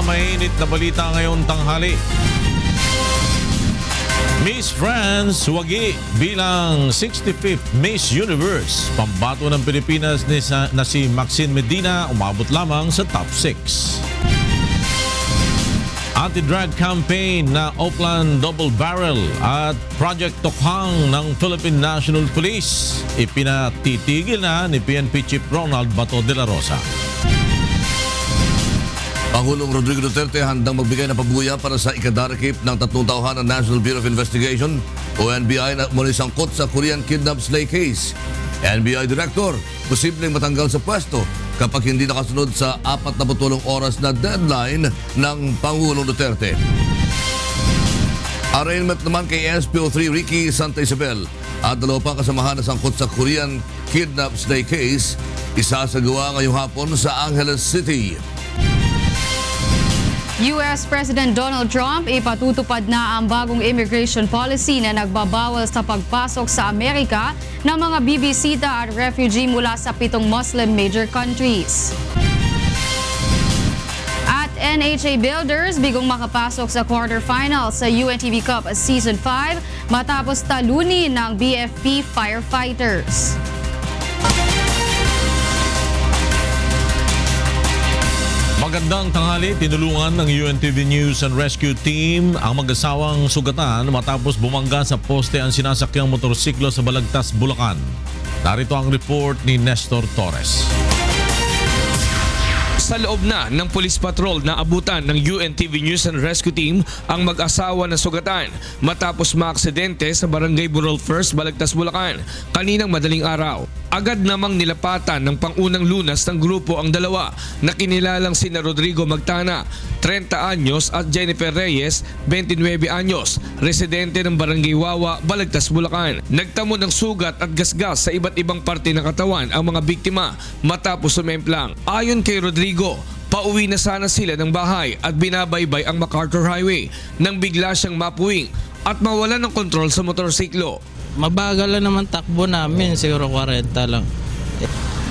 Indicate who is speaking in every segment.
Speaker 1: pinakamainit na balita ngayon tanghali. Miss France wagi bilang 65th Miss Universe. Pambato ng Pilipinas na si Maxine Medina umabot lamang sa top 6. Anti-drug campaign na Oakland Double Barrel at Project Tokhang ng Philippine National Police. Ipinatitigil na ni PNP Chief Ronald Bato de la Rosa.
Speaker 2: Pangulong Rodrigo Duterte handang magbigay ng pabuya para sa ikadarikip ng 3 tauhan ng National Bureau of Investigation o NBI na munisangkot sa Korean kidnap slay case. NBI Director, posibleng matanggal sa pwesto kapag hindi nakasunod sa 48 oras na deadline ng Pangulong Duterte. Arraignment naman kay SPO3 Ricky Santa Isabel at 2 pang kasamahan na sangkot sa Korean kidnap slay case isasagawa ngayong hapon sa Angeles City.
Speaker 3: US President Donald Trump ipatutupad na ang bagong immigration policy na nagbabawal sa pagpasok sa Amerika ng mga bibisita at refugee mula sa 7 Muslim major countries. At NHA Builders bigong makapasok sa quarterfinals sa UNTV Cup Season 5 matapos talunin ng BFP Firefighters.
Speaker 1: Magandang tanghali, tinulungan ng UNTV News and Rescue Team ang mag-asawang sugatan matapos bumangga sa poste ang sinasakyang motorsiklo sa Balagtas, Bulacan. Narito ang report ni Nestor Torres.
Speaker 4: Sa loob na ng police patrol na abutan ng UNTV News and Rescue Team ang mag-asawa na sugatan matapos maaksidente sa Barangay Burol First, Balagtas, Bulacan kaninang madaling araw. Agad namang nilapatan ng pangunang lunas ng grupo ang dalawa na kinilalang sina Rodrigo Magtana, 30 anyos at Jennifer Reyes, 29 anyos, residente ng Barangay Wawa, Balagtas, Bulacan. Nagtamo ng sugat at gasgas sa iba't ibang parte ng katawan ang mga biktima matapos sumemplang. Ayon kay Rodrigo, pauwi na sana sila ng bahay at binabaybay ang MacArthur Highway nang bigla siyang mapuwing at mawalan ng kontrol sa motorsiklo.
Speaker 5: Mabagal lang naman takbo namin, siguro 40 lang.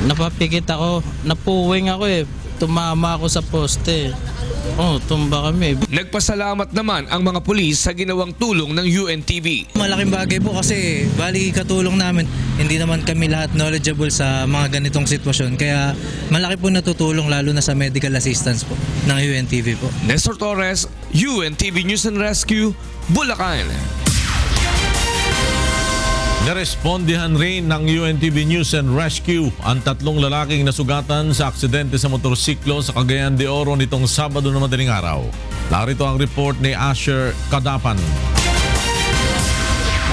Speaker 5: Napapikit ako, napuwing ako tumama ako sa poste. Tumba kami.
Speaker 4: Nagpasalamat naman ang mga pulis sa ginawang tulong ng UNTV.
Speaker 6: Malaking bagay po kasi bali katulong namin. Hindi naman kami lahat knowledgeable sa mga ganitong sitwasyon. Kaya malaki po natutulong lalo na sa medical assistance po ng UNTV po.
Speaker 4: Nestor Torres, UNTV News and Rescue, Bulacan.
Speaker 1: Narespondihan rin ng UNTV News and Rescue ang 3 lalaking nasugatan sa aksidente sa motorsiklo sa Cagayan de Oro nitong Sabado na madaling araw. Narito ang report ni Asher Kadapan.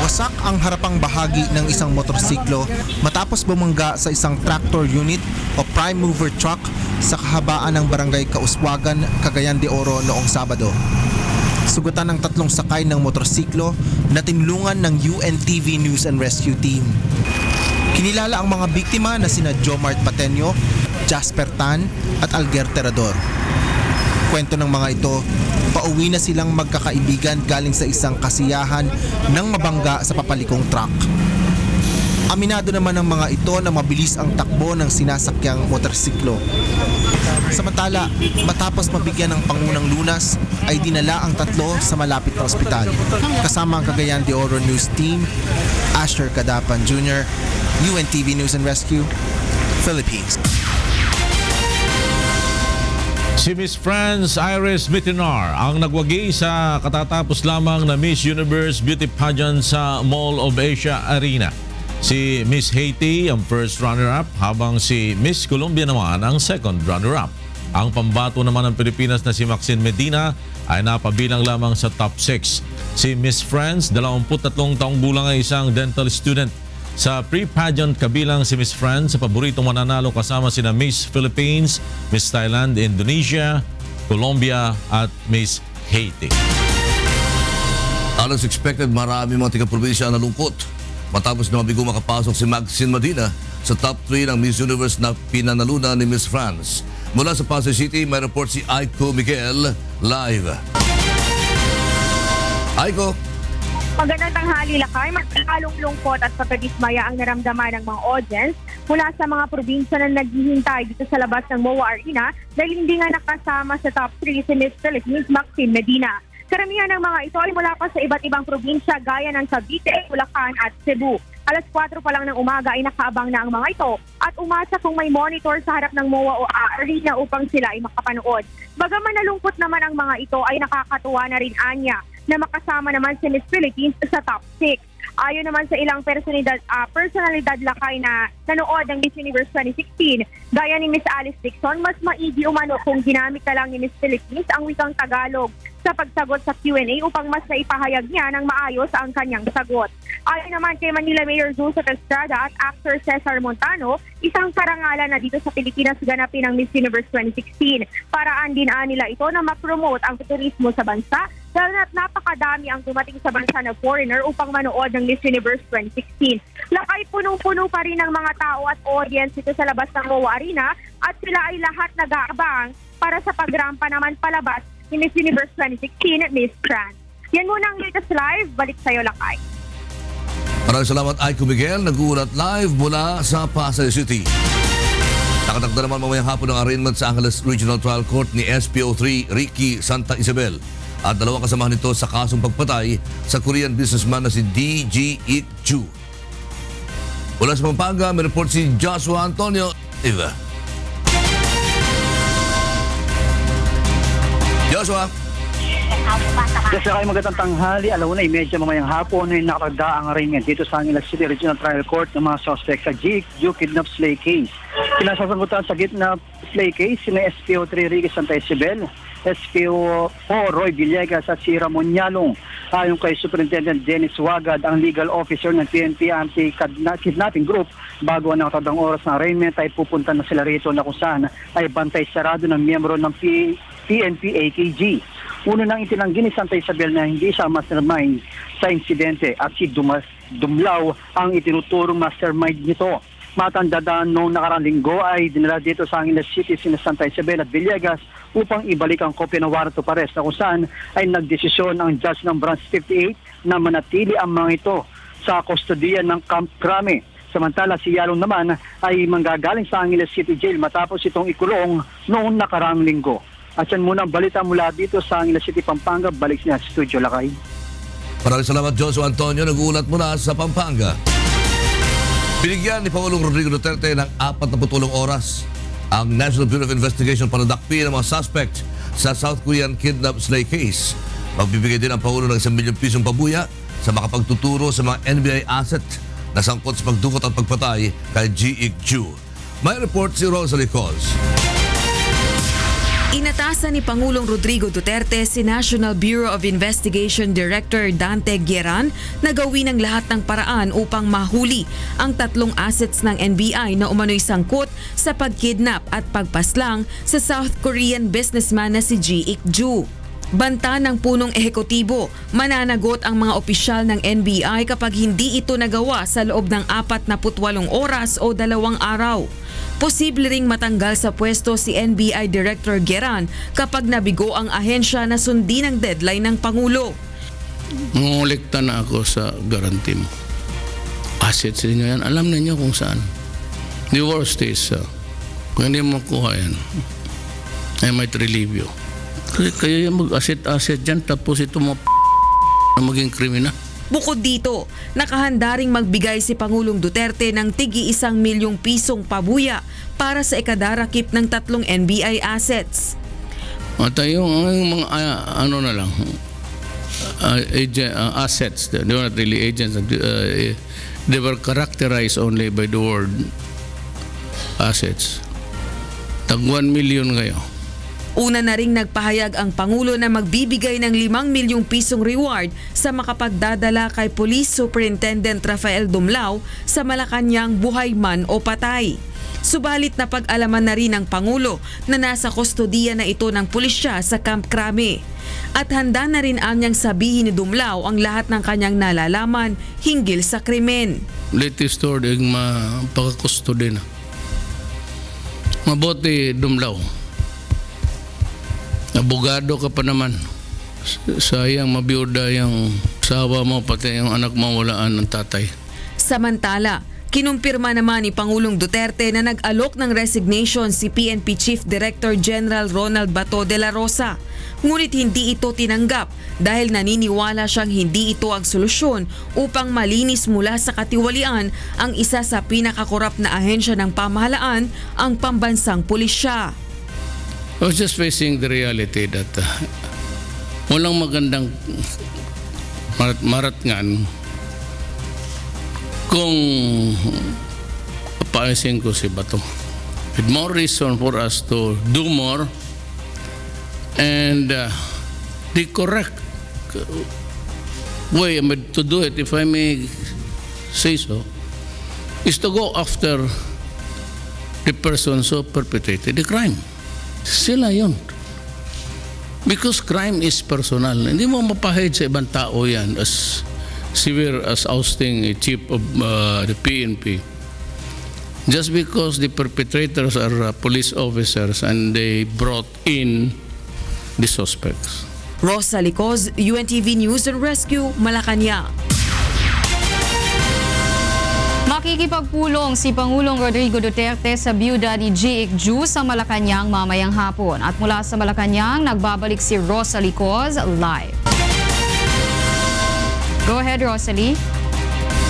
Speaker 7: Wasak ang harapang bahagi ng isang motorsiklo matapos bumangga sa isang tractor unit o prime mover truck sa kahabaan ng Barangay Kauswagan, Cagayan de Oro noong Sabado. Sugatan ng 3 sakay ng motorsiklo na tinulungan ng UNTV News and Rescue Team. Kinilala ang mga biktima na sina Jomart Pateño, Jasper Tan at Alger Terador. Kwento ng mga ito, pauwi na silang magkakaibigan galing sa isang kasiyahan ng mabangga sa papalikong truck. Aminado naman ng mga ito na mabilis ang takbo ng sinasakyang motorsiklo. Samantala, matapos mabigyan ng pangunang lunas, ay dinala ang 3 sa malapit na ospital. Kasama ang Cagayan de Oro News Team, Asher Kadapan Jr., UNTV News and Rescue, Philippines.
Speaker 1: Si Miss France Iris Mitinar ang nagwagi sa katatapos lamang na Miss Universe Beauty Pageant sa Mall of Asia Arena. Si Miss Haiti ang first runner-up habang si Miss Colombia naman ang second runner-up. Ang pambato naman ng Pilipinas na si Maxine Medina ay napabilang lamang sa top 6. Si Miss France, 23 taong gulang ay isang dental student. Sa pre-pageant kabilang si Miss France sa paboritong mananalo kasama sina Miss Philippines, Miss Thailand, Indonesia, Colombia at Miss Haiti.
Speaker 2: As expected, marami mga taga-probinsya ang nalungkot matapos na mabigo makapasok si Maxine Medina sa top 3 ng Miss Universe na pinanalunan ni Miss France. Mula sa Pasay City, may report si Aiko Miguel live. Aiko.
Speaker 8: Magandang tanghali, Lakay. Mas lalong lungkot at pagkadismaya ang naramdaman ng mga audience mula sa mga probinsya na naghihintay dito sa labas ng MOA Arena dahil hindi nga nakasama sa top 3 si Miss Philippines Maxine Medina. Karamihan ng mga ito ay mula pa sa iba't ibang probinsya gaya ng Cavite, Bulacan at Cebu. Alas 4 pa lang ng umaga ay nakaabang na ang mga ito at umasa kung may monitor sa harap ng MOA o Arena upang sila ay makapanood. Bagaman nalungkot naman ang mga ito ay nakakatuwa na rin anya na makasama naman si Miss Philippines sa top 6. Ayon naman sa ilang personalidad, Lakay, na nanood ng Miss Universe 2016, gaya ni Miss Alice Dixon, mas maigi umano kung ginamit na lang ni Miss Philippines ang wikang Tagalog sa pagsagot sa Q&A upang mas naipahayag niya ng maayos ang kanyang sagot. Ayon naman kay Manila Mayor Joseph Estrada at actor Cesar Montano, isang karangalan na dito sa Pilipinas ganapin ang Miss Universe 2016. Paraan din nila ito na ma-promote ang turismo sa bansa dahil napakadami ang dumating sa bansa na foreigner upang manood ng Miss Universe 2016. Lakay, punong-puno pa rin ng mga tao at audience dito sa labas ng MOA Arena at sila ay lahat nag-aabang para sa pagrampa naman palabas ni Miss Universe 2016 at Miss Trans. Yan muna ang latest live. Balik sa'yo, Lakay.
Speaker 2: Maraming salamat, Aiko Miguel. Nag-uulat live mula sa Pasay City. Nakatakda naman mamayang hapon ng arraignment sa Angeles Regional Trial Court ni SPO3 Ricky Santa Isabel at dalawang kasamahan nito sa kasong pagpatay sa Korean businessman na si D.G. Ik Chu. Mula sa Pampanga, may report si Joshua Antonio. Iva. Joshua.
Speaker 9: Kasi kayo magandang tanghali, alauna, medyo mamayang hapon ay nakatagda ang arraignment dito sa Angeles City Regional Trial Court ng mga suspect sa G.I.C.J. kidnap slay case. Kinasasangkutan sa gitna slay case sina SPO3 Ricky Santa Isabel, SPO4 Roy Villegas at si Ramon Yalong. Ayon kay Superintendent Dennis Wagad, ang legal officer ng PNP Anti-Kidnapping Group, bago ang nakatagdang oras ng arraignment ay pupunta na sila rito na kung saan ay bantay sarado ng miyembro ng PNP AKG. Una nang itinanggi ni Santa Isabel na hindi siya mastermind sa insidente at si Dumlao ang itinuturong mastermind nito. Matandaan noong nakarang linggo ay dinala dito sa Angeles City sina Santa Isabel at Villegas upang ibalik ang kopya ng warrant of arrest na kung saan ay nagdesisyon ang judge ng Branch 58 na manatili ang mga ito sa kustodiya ng Camp Crame. Samantala si Yalong naman ay manggagaling sa Angeles City Jail matapos itong ikulong noong nakarang linggo. At yan muna ang balita mula dito sa Angeles City, Pampanga. Balik niya sa studio, Lakay.
Speaker 2: Maraming salamat, Joshua Antonio. Nag-uulat mula sa Pampanga. Binigyan ni Pangulong Rodrigo Duterte ng 48 oras ang National Bureau of Investigation para dakpin ang mga suspect sa South Korean kidnap slay case. Magbibigay din ang Pangulo ng 1 milyong pisong pabuya sa makapagtuturo sa mga NBI asset na sangkot sa pagdukot at pagpatay kay G.I.Q. May report si Rosalie Coz.
Speaker 10: Inatasan ni Pangulong Rodrigo Duterte si National Bureau of Investigation Director Dante Gueran na gawin ang lahat ng paraan upang mahuli ang 3 assets ng NBI na umano'y sangkot sa pagkidnap at pagpaslang sa South Korean businessman na si G.I.Q. Banta ng punong ehekutibo, mananagot ang mga opisyal ng NBI kapag hindi ito nagawa sa loob ng 48 oras o 2 araw. Posible ring matanggal sa pwesto si NBI Director Gueran kapag nabigo ang ahensya na sundin ang deadline ng Pangulo.
Speaker 11: Ngungulikta na ako sa guarantee mo. Assets ninyo yan, alam ninyo kung saan. The worst is, kung hindi mo makuha yan, I might relieve you. Kaya yung mag-asset dyan, tapos ito mo na maging kriminal.
Speaker 10: Bukod dito, nakahanda ring magbigay si Pangulong Duterte ng tigi 1 milyong pisong pabuya para sa ikadarakip ng 3 NBI assets.
Speaker 11: At yung mga ano na lang, assets, they were not really agents, they were characterized only by the word assets. Tag 1 million kayo.
Speaker 10: Una na ring nagpahayag ang Pangulo na magbibigay ng 5 milyong pisong reward sa makapagdadala kay Police Superintendent Rafael Dumlao sa Malacanang buhay man o patay. Subalit na pag-alaman na rin ng Pangulo na nasa kustodiya na ito ng pulisya sa Camp Crame. At handa na rin anyang sabihin ni Dumlao ang lahat ng kanyang nalalaman hinggil sa krimen.
Speaker 11: Latest story ang mapakakustodi na. Mabuti, Dumlao. Abogado ka pa naman. Sayang, mabiyuda yung Asawa mo, pati yung anak mo walaan ng tatay.
Speaker 10: Samantala, kinumpirma naman ni Pangulong Duterte na nag-alok ng resignation si PNP Chief Director General Ronald Bato de la Rosa. Ngunit hindi ito tinanggap dahil naniniwala siyang hindi ito ang solusyon upang malinis mula sa katiwalian ang isa sa pinakakorap na ahensya ng pamahalaan, ang pambansang pulisya.
Speaker 11: I was just facing the reality that walang magandang maratngan kung papaalisin ko si Bato. With more reason for us to do more and the correct way to do it, if I may say so, is to go after the persons who perpetrated the crime. Sila yun. Because crime is personal. Hindi mo mapahid sa ibang tao yan as severe as ousting a chief of the PNP. Just because the perpetrators are police officers and they brought in the suspects.
Speaker 10: Rosa Licoz, UNTV News and Rescue, Malacanang.
Speaker 3: Makikipagpulong si Pangulong Rodrigo Duterte sa byuda ni Jake Ju sa Malacanang mamayang hapon. At mula sa Malacanang, nagbabalik si Rosa Licoz live. Go ahead, Rosalie.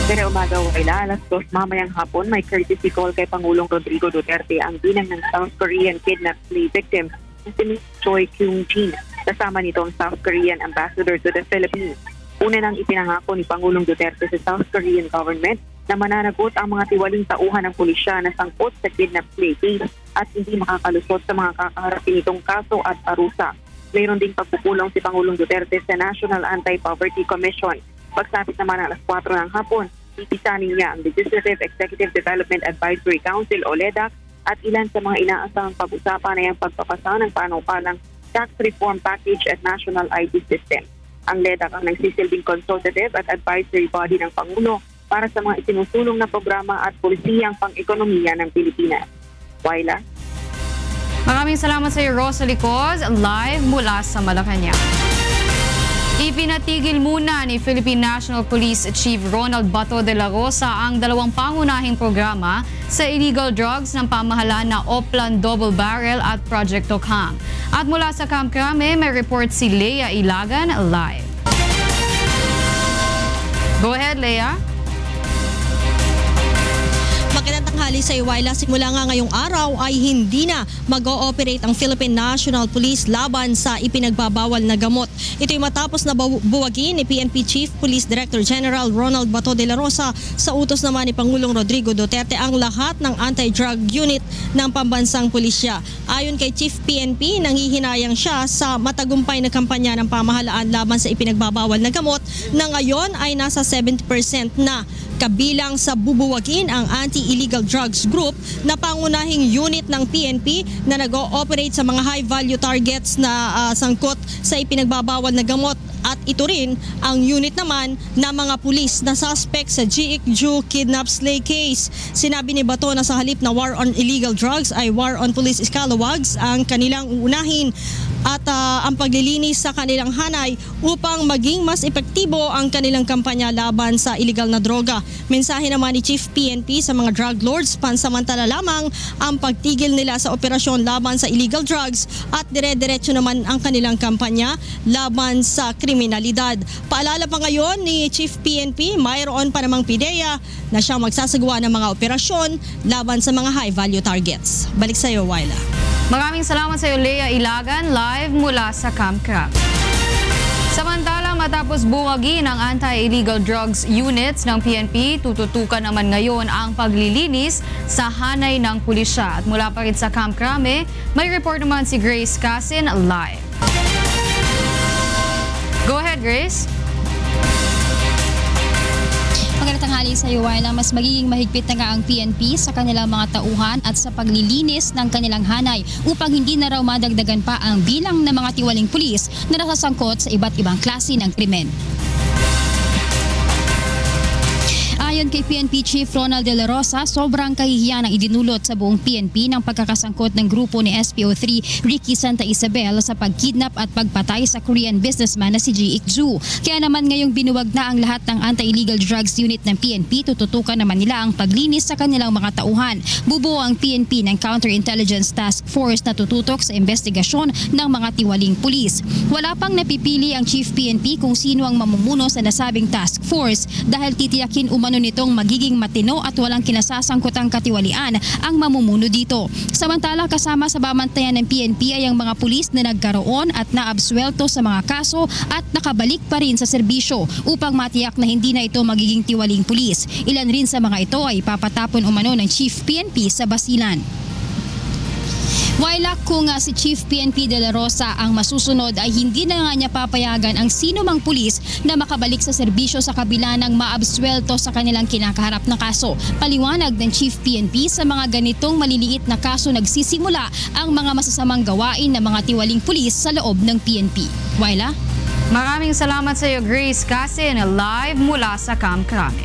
Speaker 12: Pero umaga, Wayla, alas 2 mamayang hapon, may courtesy call kay Pangulong Rodrigo Duterte ang ginang ng South Korean kidnapped slave victim na si Ms. Choi Kyung-jin. Kasama nito ang South Korean ambassador to the Philippines. Una nang ipinangako ni Pangulong Duterte sa South Korean government na mananagot ang mga tiwaling tauhan ng pulisya na sangkot sa kidnapped slave case at hindi makakalusot sa mga kakaharapin nitong kaso at parusa. Mayroon ding pagpupulong si Pangulong Duterte sa National Anti-Poverty Commission. Pagsapit naman ng alas 4 ng hapon, ipisanin niya ang Legislative Executive Development Advisory Council o LEDAC at ilan sa mga inaasahang pag-usapan ay ang pagpapasa ng panukalang tax reform package at national ID system. Ang LEDAC ang nagsisilbing consultative at advisory body ng Pangulo para sa mga isinusulong na programa at polisiyang pang-ekonomiya ng Pilipinas. Wayla.
Speaker 3: Maraming salamat sa iyo, Rosa Licoz, live mula sa Malacanang. Ipinatigil muna ni Philippine National Police Chief Ronald Bato de la Rosa ang dalawang pangunahing programa sa illegal drugs ng pamahalaan na Oplan Double Barrel at Project Tokhang. At mula sa Camp Crame, may report si Leia Ilagan live. Go ahead, Leia.
Speaker 13: Magandang tanghali sa Iwayla. Simula nga ngayong araw ay hindi na mag-ooperate ang Philippine National Police laban sa ipinagbabawal na gamot. Ito'y matapos na buwagin ni PNP Chief Police Director General Ronald Bato de la Rosa sa utos naman ni Pangulong Rodrigo Duterte ang lahat ng anti-drug unit ng pambansang pulisya. Ayon kay Chief PNP, nanghihinayang siya sa matagumpay na kampanya ng pamahalaan laban sa ipinagbabawal na gamot na ngayon ay nasa 70% na. Kabilang sa bubuwagin ang Anti-Illegal Drugs Group na pangunahing unit ng PNP na nag-ooperate sa mga high-value targets na sangkot sa ipinagbabawal na gamot. At ito rin ang unit naman na mga pulis na suspect sa Jake Ju kidnap slay case. Sinabi ni Bato na sa halip na war on illegal drugs ay war on police scalawags ang kanilang uunahin at ang paglilinis sa kanilang hanay upang maging mas epektibo ang kanilang kampanya laban sa illegal na droga. Mensahe naman ni Chief PNP sa mga drug lords, pansamantala lamang ang pagtigil nila sa operasyon laban sa illegal drugs at dire-diretso naman ang kanilang kampanya laban sa kriminalidad. Paalala pa ngayon ni Chief PNP, mayroon pa namang PIDEA na siyang magsasagawa ng mga operasyon laban sa mga high-value targets. Balik sa iyo, Wayla.
Speaker 3: Maraming salamat sa iyo, Leia Ilagan, live mula sa Camp Crame. Samantala, matapos buwagin ang anti-illegal drugs units ng PNP, tututukan naman ngayon ang paglilinis sa hanay ng pulisya. At mula pa rin sa Camp Crame, may report naman si Grace Casin live. Go ahead, Grace.
Speaker 14: Magandang tanghali sa iyo, Wayla. Mas magiging mahigpit na nga ang PNP sa kanilang mga tauhan at sa paglilinis ng kanilang hanay upang hindi na raw madagdagan pa ang bilang ng mga tiwaling pulis na nasasangkot sa iba't ibang klase ng krimen. Ayon kay PNP Chief Ronald De La Rosa, sobrang kahihiyan ang idinulot sa buong PNP ng pagkakasangkot ng grupo ni SPO3 Ricky Santa Isabel sa pagkidnap at pagpatay sa Korean businessman na si Ji Ik-ju. Kaya naman ngayong binuwag na ang lahat ng Anti-Illegal Drugs Unit ng PNP, tututukan naman nila ang paglinis sa kanilang mga tauhan. Bubuo ang PNP ng Counterintelligence Task Force na tututok sa investigasyon ng mga tiwaling pulis. Wala pang napipili ang Chief PNP kung sino ang mamumuno sa nasabing task force dahil titiyakin umano nitong magiging matino at walang kinasasangkotang katiwalian ang mamumuno dito. Samantala, kasama sa bamantayan ng PNP ay ang mga pulis na nagkaroon at naabsuelto sa mga kaso at nakabalik pa rin sa serbisyo upang matiyak na hindi na ito magiging tiwaling pulis. Ilan rin sa mga ito ay papatapon umano ng Chief PNP sa basilan. While kung si Chief PNP De La Rosa ang masusunod ay hindi na nga niya papayagan ang sino mang pulis na makabalik sa serbisyo sa kabila ng maabsuelto sa kanilang kinakaharap na kaso. Paliwanag ng Chief PNP, sa mga ganitong maliliit na kaso nagsisimula ang mga masasamang gawain ng mga tiwaling pulis sa loob ng PNP. Waila?
Speaker 3: Maraming salamat sa iyo, Grace Casin, live mula sa Camp Crame.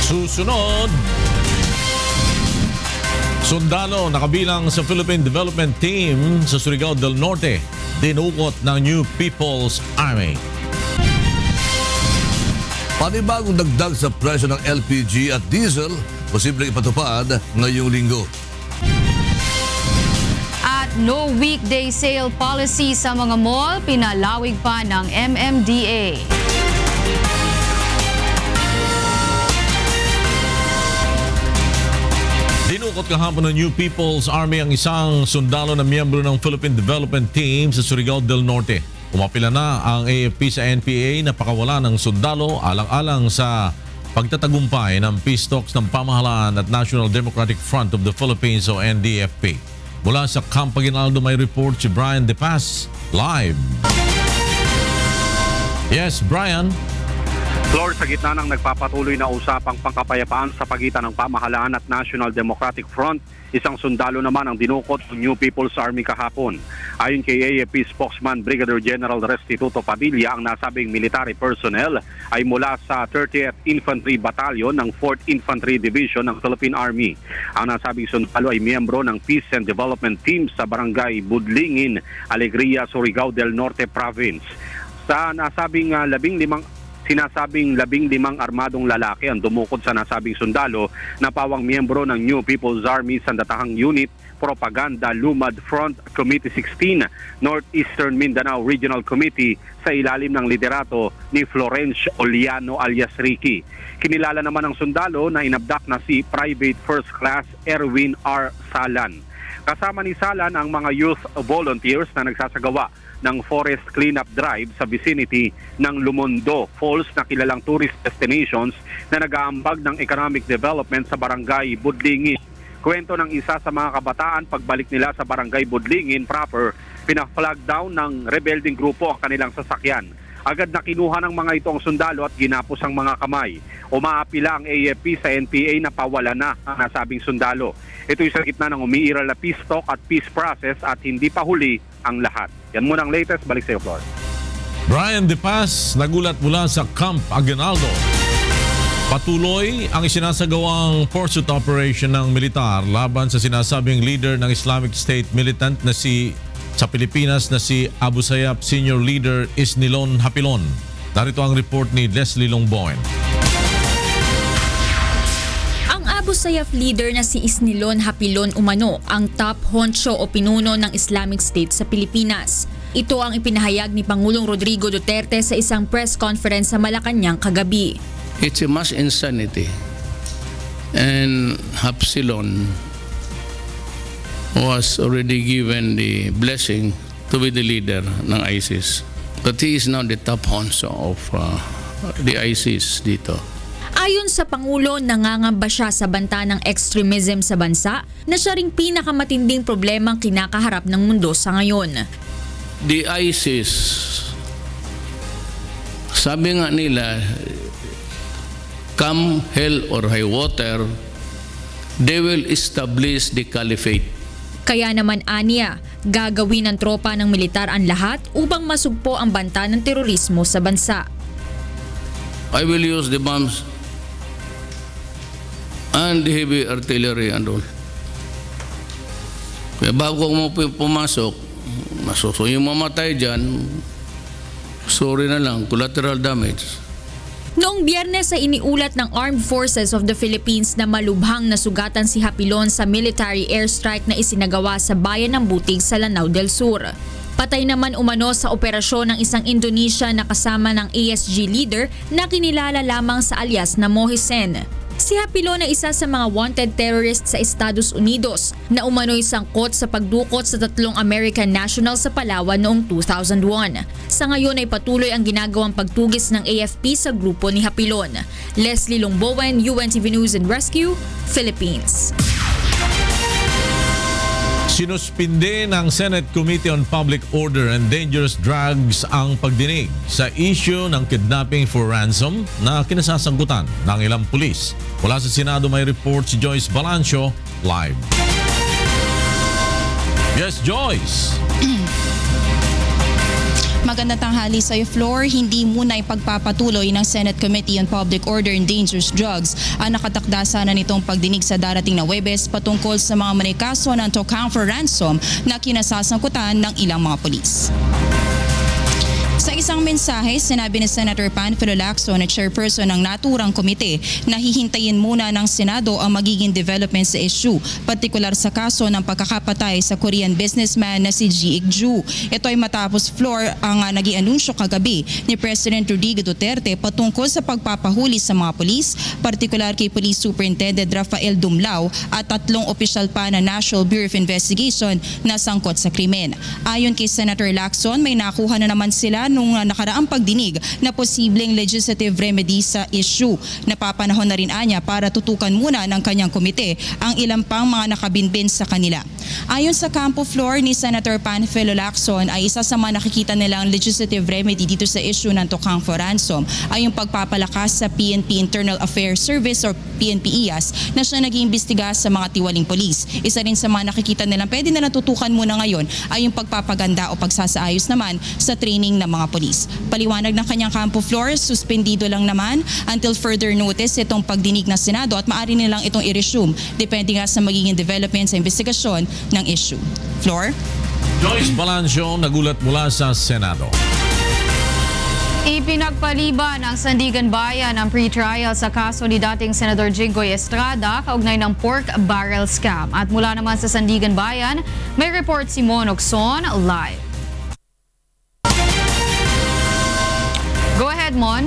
Speaker 1: Susunod, sundalo na kabilang sa Philippine Development Team sa Surigao del Norte, dinukot ng New People's Army.
Speaker 2: Panibagong dagdag sa presyo ng LPG at diesel, posibleng ipatupad ngayong linggo.
Speaker 3: At no weekday sale policy sa mga mall, pinalawig pa ng MMDA.
Speaker 1: Dinukot kahapon ng New People's Army ang isang sundalo na miyembro ng Philippine Development Team sa Surigao del Norte. Umapila na ang AFP sa NPA na pakawala ng sundalo alang-alang sa pagtatagumpay ng peace talks ng pamahalaan at National Democratic Front of the Philippines o NDFP. Mula sa Camp Aguinaldo may report si Brian De Paz live. Yes, Brian.
Speaker 15: Floor, sa gitna ng nagpapatuloy na usapang pangkapayapaan sa pagitan ng pamahalaan at National Democratic Front, isang sundalo naman ang dinukot ng New People's Army kahapon. Ayon kay AFP spokesman Brigadier General Restituto Padilla, ang nasabing military personnel ay mula sa 30th Infantry Battalion ng 4th Infantry Division ng Philippine Army. Ang nasabing sundalo ay miyembro ng Peace and Development Team sa Barangay Budlingin, Alegria, Surigao del Norte Province. Sa nasabing 15 armadong lalaki ang dumukod sa nasabing sundalo na pawang miyembro ng New People's Army Sandatahang Unit, Propaganda Lumad Front Committee 16, Northeastern Mindanao Regional Committee sa ilalim ng liderato ni Florencio Oliano alias Ricky. Kinilala naman ng sundalo na inabdak na si Private First Class Erwin R. Salan. Kasama ni Salan ang mga youth volunteers na nagsasagawa ng forest cleanup drive sa vicinity ng Lumondo Falls na kilalang tourist destinations na nag-aambag ng economic development sa Barangay Budlingin. Kwento ng isa sa mga kabataan, pagbalik nila sa Barangay Budlingin proper, pina-flag down ng rebelding grupo ang kanilang sasakyan. Agad na kinuha ng mga ito ang sundalo at ginapos ang mga kamay. Umaapila ang AFP sa NPA na pawala na ang nasabing sundalo. Ito'y sa gitna ng umiiral na peace talk at peace process at hindi pa huli ang lahat. Yan muna ang latest. Balik sa iyo, Flor.
Speaker 1: Brian De Paz, nagulat mula sa Camp Aguinaldo. Patuloy ang isinasagawang pursuit operation ng militar laban sa sinasabing leader ng Islamic State militant na sa Pilipinas na si Abu Sayyaf Senior Leader Isnilon Hapilon. Narito ang report ni Leslie Longboen.
Speaker 16: Abu Sayyaf leader na si Isnilon Hapilon umano ang top honcho o pinuno ng Islamic State sa Pilipinas. Ito ang ipinahayag ni Pangulong Rodrigo Duterte sa isang press conference sa Malacanang kagabi.
Speaker 11: It's a mass insanity. And Hapsilon was already given the blessing to be the leader ng ISIS. But he is now the top honcho of the ISIS dito.
Speaker 16: Ayon sa Pangulo, nangangamba siya sa banta ng extremism sa bansa na siya ring pinakamatinding problemang kinakaharap ng mundo sa ngayon.
Speaker 11: The ISIS, sabi nga nila, come hell or high water, they will establish the caliphate.
Speaker 16: Kaya naman aniya, gagawin ng tropa ng militar ang lahat upang masugpo ang banta ng terorismo sa bansa.
Speaker 11: I will use the bombs and heavy artillery and all. Kaya bago mo pumasok, yung mamatay dyan, sorry na lang, collateral damage.
Speaker 16: Noong Biyernes ay iniulat ng Armed Forces of the Philippines na malubhang nasugatan si Hapilon sa military airstrike na isinagawa sa bayan ng Butig sa Lanao del Sur. Patay naman umano sa operasyon ng isang Indonesia na kasama ng ASG leader na kinilala lamang sa alias na Mohisen. Si Hapilon ay isa sa mga wanted terrorists sa Estados Unidos na umano'y sangkot sa pagdukot sa 3 American national sa Palawan noong 2001. Sa ngayon ay patuloy ang ginagawang pagtugis ng AFP sa grupo ni Hapilon. Leslie Longbowen, UNTV News and Rescue, Philippines.
Speaker 1: Sinuspinde ng Senate Committee on Public Order and Dangerous Drugs ang pagdinig sa issue ng kidnapping for ransom na kinasasangkutan ng ilang pulis. Mula sa Senado may report si Joyce Balancio live. Yes, Joyce!
Speaker 14: Magandang tanghali sa iyo, Floor. Hindi muna ipagpapatuloy ng Senate Committee on Public Order and Dangerous Drugs ang nakatakda sana nitong pagdinig sa darating na Huwebes patungkol sa mga manikaso ng tokhang for ransom na kinasasangkutan ng ilang mga pulis. Sa isang mensahe, sinabi ni Senator Panfilo Lacson na chairperson ng naturang komite na hihintayin muna ng Senado ang magiging development sa issue, partikular sa kaso ng pagkakapatay sa Korean businessman na si Ji Ik-ju. Ito ay matapos, Floor, ang naging anunsyo kagabi ni President Rodrigo Duterte patungkol sa pagpapahuli sa mga pulis, partikular kay Police Superintendent Rafael Dumlao at 3 opisyal pa na National Bureau of Investigation na sangkot sa krimen. Ayon kay Senator Lacson, may nakuha na naman sila nung nakaraang pagdinig na posibleng legislative remedy sa issue. Napapanahon na rin anya para tutukan muna ng kanyang komite ang ilang pang mga nakabinbin sa kanila. Ayon sa kampo, Floor, ni Senator Panfilo Lacson ay isa sa mga nakikita nilang legislative remedy dito sa issue ng tokhang for ransom ay yung pagpapalakas sa PNP Internal Affairs Service or PNP-IAS na siya nag-iimbestiga sa mga tiwaling polis. Isa rin sa mga nakikita nilang pwede na natutukan muna ngayon ay yung pagpapaganda o pagsasaayos naman sa training ng mga polis. Paliwanag ng kanyang kampo, Floor, suspendido lang naman until further notice itong pagdinig ng Senado at maaari nilang itong i-resume depende nga sa magiging development sa investigasyon ng issue. Floor?
Speaker 1: Joyce Balancio nagulat mula sa Senado.
Speaker 3: Ipinagpaliban ng Sandigan Bayan ang pre-trial sa kaso ni dating Senador Jinggoy Estrada kaugnay ng pork barrel scam. At mula naman sa Sandigan Bayan, may report si Mon Ocson live. Go ahead, Mon.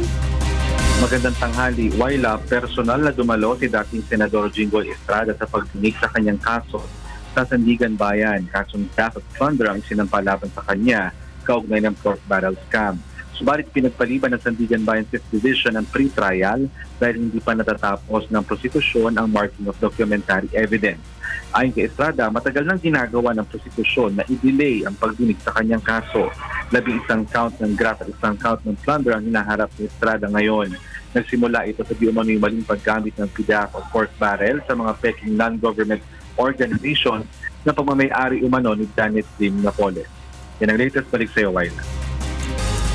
Speaker 17: Magandang tanghali. Waila, personal na dumalo si dating Senador Jinggoy Estrada sa pagdinig sa kanyang kaso sa Sandigan Bayan. Kasong theft at plunder ang sinampalaban sa kanya kaugnay ng pork barrel scam. Subalit pinagpaliban ng Sandigan Bayan 5th Division ang pre-trial dahil hindi pa natatapos ng prosekusyon ang marking of documentary evidence. Ayon kay Estrada, matagal nang ginagawa ng prosekusyon na i-delay ang pagdinig sa kanyang kaso. 11 count ng graft at 1 count ng plunder ang hinaharap ni Estrada ngayon. Nagsimula ito sa di umano'y maling paggamit ng PDAC o pork barrel sa mga peking non-government organization na pagmamay-ari umano ni Janet Lim Napoles. Yan ang latest, balik sa iyo, Waila.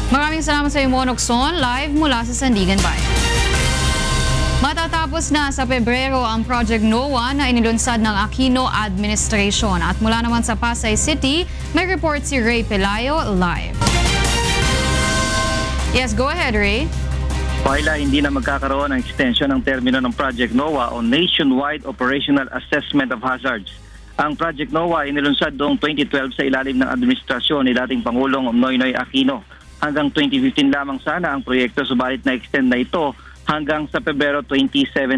Speaker 3: Maraming salamat sa iyo, Mon Ocson, live mula sa Sandigan Bayan. Matatapos na sa Pebrero ang Project NOAA na inilunsad ng Aquino Administration. At mula naman sa Pasay City, may report si Ray Pelayo live. Yes, go ahead, Ray.
Speaker 18: Waila, hindi na magkakaroon ng extension ng termino ng Project NOAA o Nationwide Operational Assessment of Hazards. Ang Project NOAA inilunsad noong 2012 sa ilalim ng administrasyon ni dating Pangulong Noynoy Aquino. Hanggang 2015 lamang sana ang proyekto, subalit na-extend na ito hanggang sa Pebrero 2017.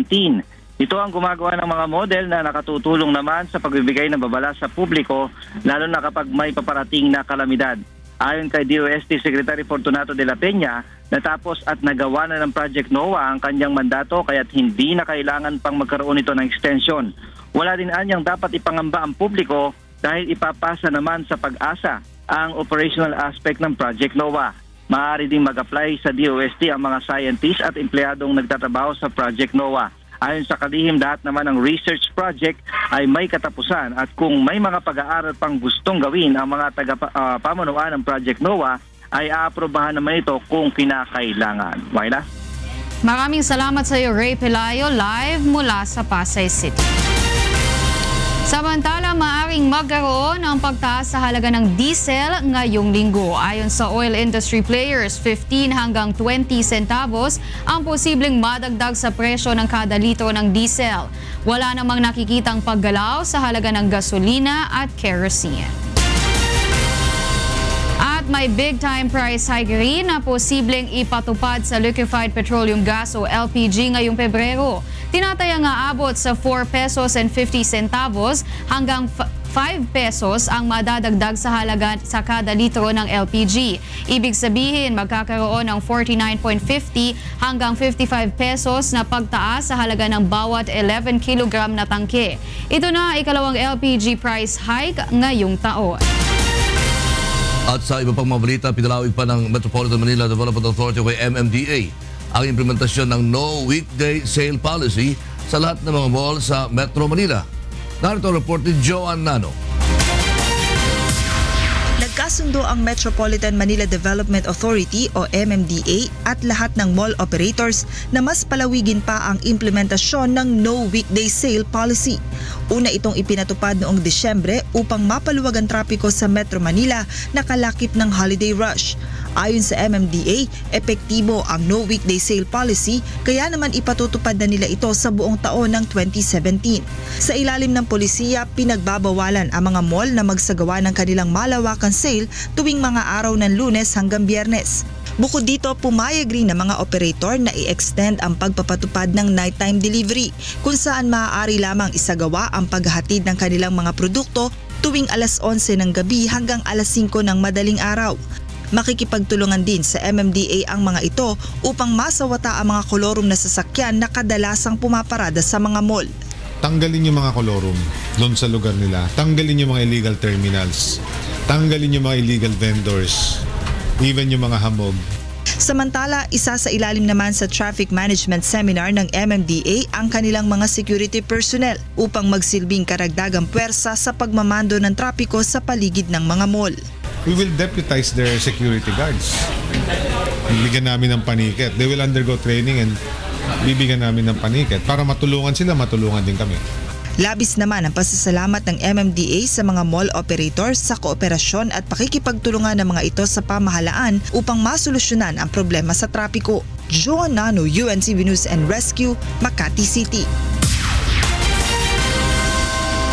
Speaker 18: Ito ang gumagawa ng mga model na nakatutulong naman sa pagbibigay ng babala sa publiko, lalo na kapag may paparating na kalamidad. Ayon kay DOST Secretary Fortunato de la Peña, natapos at nagawa na ng Project NOAA ang kanyang mandato kaya't hindi na kailangan pang magkaroon ito ng extension. Wala din anyang dapat ipangamba ang publiko dahil ipapasa naman sa pag-asa ang operational aspect ng Project NOAA. Maaari ding mag-apply sa DOST ang mga scientists at empleyadong nagtatrabaho sa Project NOAA. Ayon sa kalihim, lahat naman ng research project ay may katapusan at kung may mga pag-aaral pang gustong gawin ang mga pamunuan ng Project NOAA ay aaprobahan naman ito kung kinakailangan. Waila?
Speaker 3: Maraming salamat sa iyo, Ray Pelayo, live mula sa Pasay City. Samantala, maaring magkaroon ng pagtaas sa halaga ng diesel ngayong linggo. Ayon sa oil industry players, 15 hanggang 20 centavos ang posibleng madagdag sa presyo ng kada litro ng diesel. Wala namang nakikitang paggalaw sa halaga ng gasolina at kerosene. At may big-time price hike rin na posibleng ipatupad sa liquefied petroleum gas o LPG ngayong Pebrero. Tinatayang aabot sa 4 pesos and 50 centavos hanggang 5 pesos ang madadagdag sa halaga sa kada litro ng LPG. Ibig sabihin, magkakaroon ng 49.50 hanggang 55 pesos na pagtaas sa halaga ng bawat 11 kilogram na tangke. Ito na ikalawang LPG price hike ngayong taon.
Speaker 2: At sa iba pang mga balita, pinalawig pa ng Metropolitan Manila Development Authority o MMDA ang implementasyon ng no weekday sale policy sa lahat ng mga mall sa Metro Manila. Narito ang report ni Joanne Nano.
Speaker 19: Nagkasundo ang Metropolitan Manila Development Authority o MMDA at lahat ng mall operators na mas palawigin pa ang implementasyon ng no weekday sale policy. Una itong ipinatupad noong Disyembre upang mapaluwag ang trapiko sa Metro Manila na kalakip ng holiday rush. Ayon sa MMDA, epektibo ang no weekday sale policy kaya naman ipatutupad na nila ito sa buong taon ng 2017. Sa ilalim ng polisiya, pinagbabawalan ang mga mall na magsagawa ng kanilang malawakan sale tuwing mga araw ng Lunes hanggang Biyernes. Bukod dito, pumayag rin ng mga operator na i-extend ang pagpapatupad ng nighttime delivery kung saan maaari lamang isagawa ang paghahatid ng kanilang mga produkto tuwing alas 11 ng gabi hanggang alas 5 ng madaling araw. Makikipagtulungan din sa MMDA ang mga ito upang masawata ang mga kolorum na sasakyan na kadalasang pumaparada sa mga mall.
Speaker 20: Tanggalin yung mga kolorum doon sa lugar nila. Tanggalin yung mga illegal terminals. Tanggalin yung mga illegal vendors. Even yung mga hamog.
Speaker 19: Samantala, isa sa ilalim naman sa traffic management seminar ng MMDA ang kanilang mga security personnel upang magsilbing karagdagang puwersa sa pagmamando ng trapiko sa paligid ng mga mall.
Speaker 20: We will deputize their security guards. Bibigyan namin ng paniket. They will undergo training and bibigyan namin ng paniket. Para matulungan sila, matulungan din kami.
Speaker 19: Labis naman ang pasasalamat ng MMDA sa mga mall operators sa kooperasyon at pakikipagtulungan ng mga ito sa pamahalaan upang masolusyonan ang problema sa trapiko. Joanne Nano, UNTV News and Rescue, Makati City.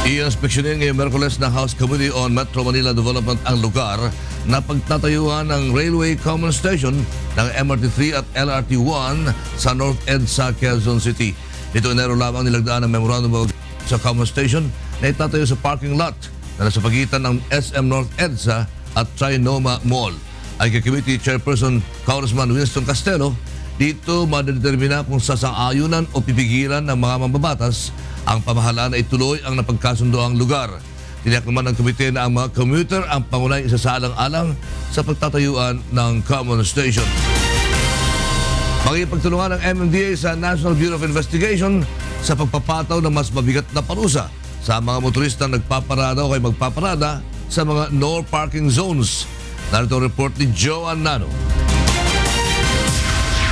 Speaker 2: I-inspeksyonin ngayong Merkules ng House Committee on Metro Manila Development ang lugar na pagtatayuan ng Railway Common Station ng MRT3 at LRT1 sa North EDSA, Quezon City. Nito Enero lamang nilagdaan ng memorandum sa Common Station na itatayo sa parking lot na nasa pagitan ng SM North EDSA at Trinoma Mall. Ay kay Committee Chairperson Congressman Winston Castelo, dito madedetermina kung sasang-ayunan o pipigilan ng mga mambabatas ang pamahalaan na ituloy ang napagkasundoang lugar. Tiniyak naman ng komite na ang mga commuter ang pangunahing isasaalang-alang sa pagtatayuan ng Common Station. Makikipagtulungan ng MMDA sa National Bureau of Investigation sa pagpapataw ng mas mabigat na parusa sa mga motoristang nagpaparada o kay magpaparada sa mga no parking zones. Narito ang report ni Joanne Nano.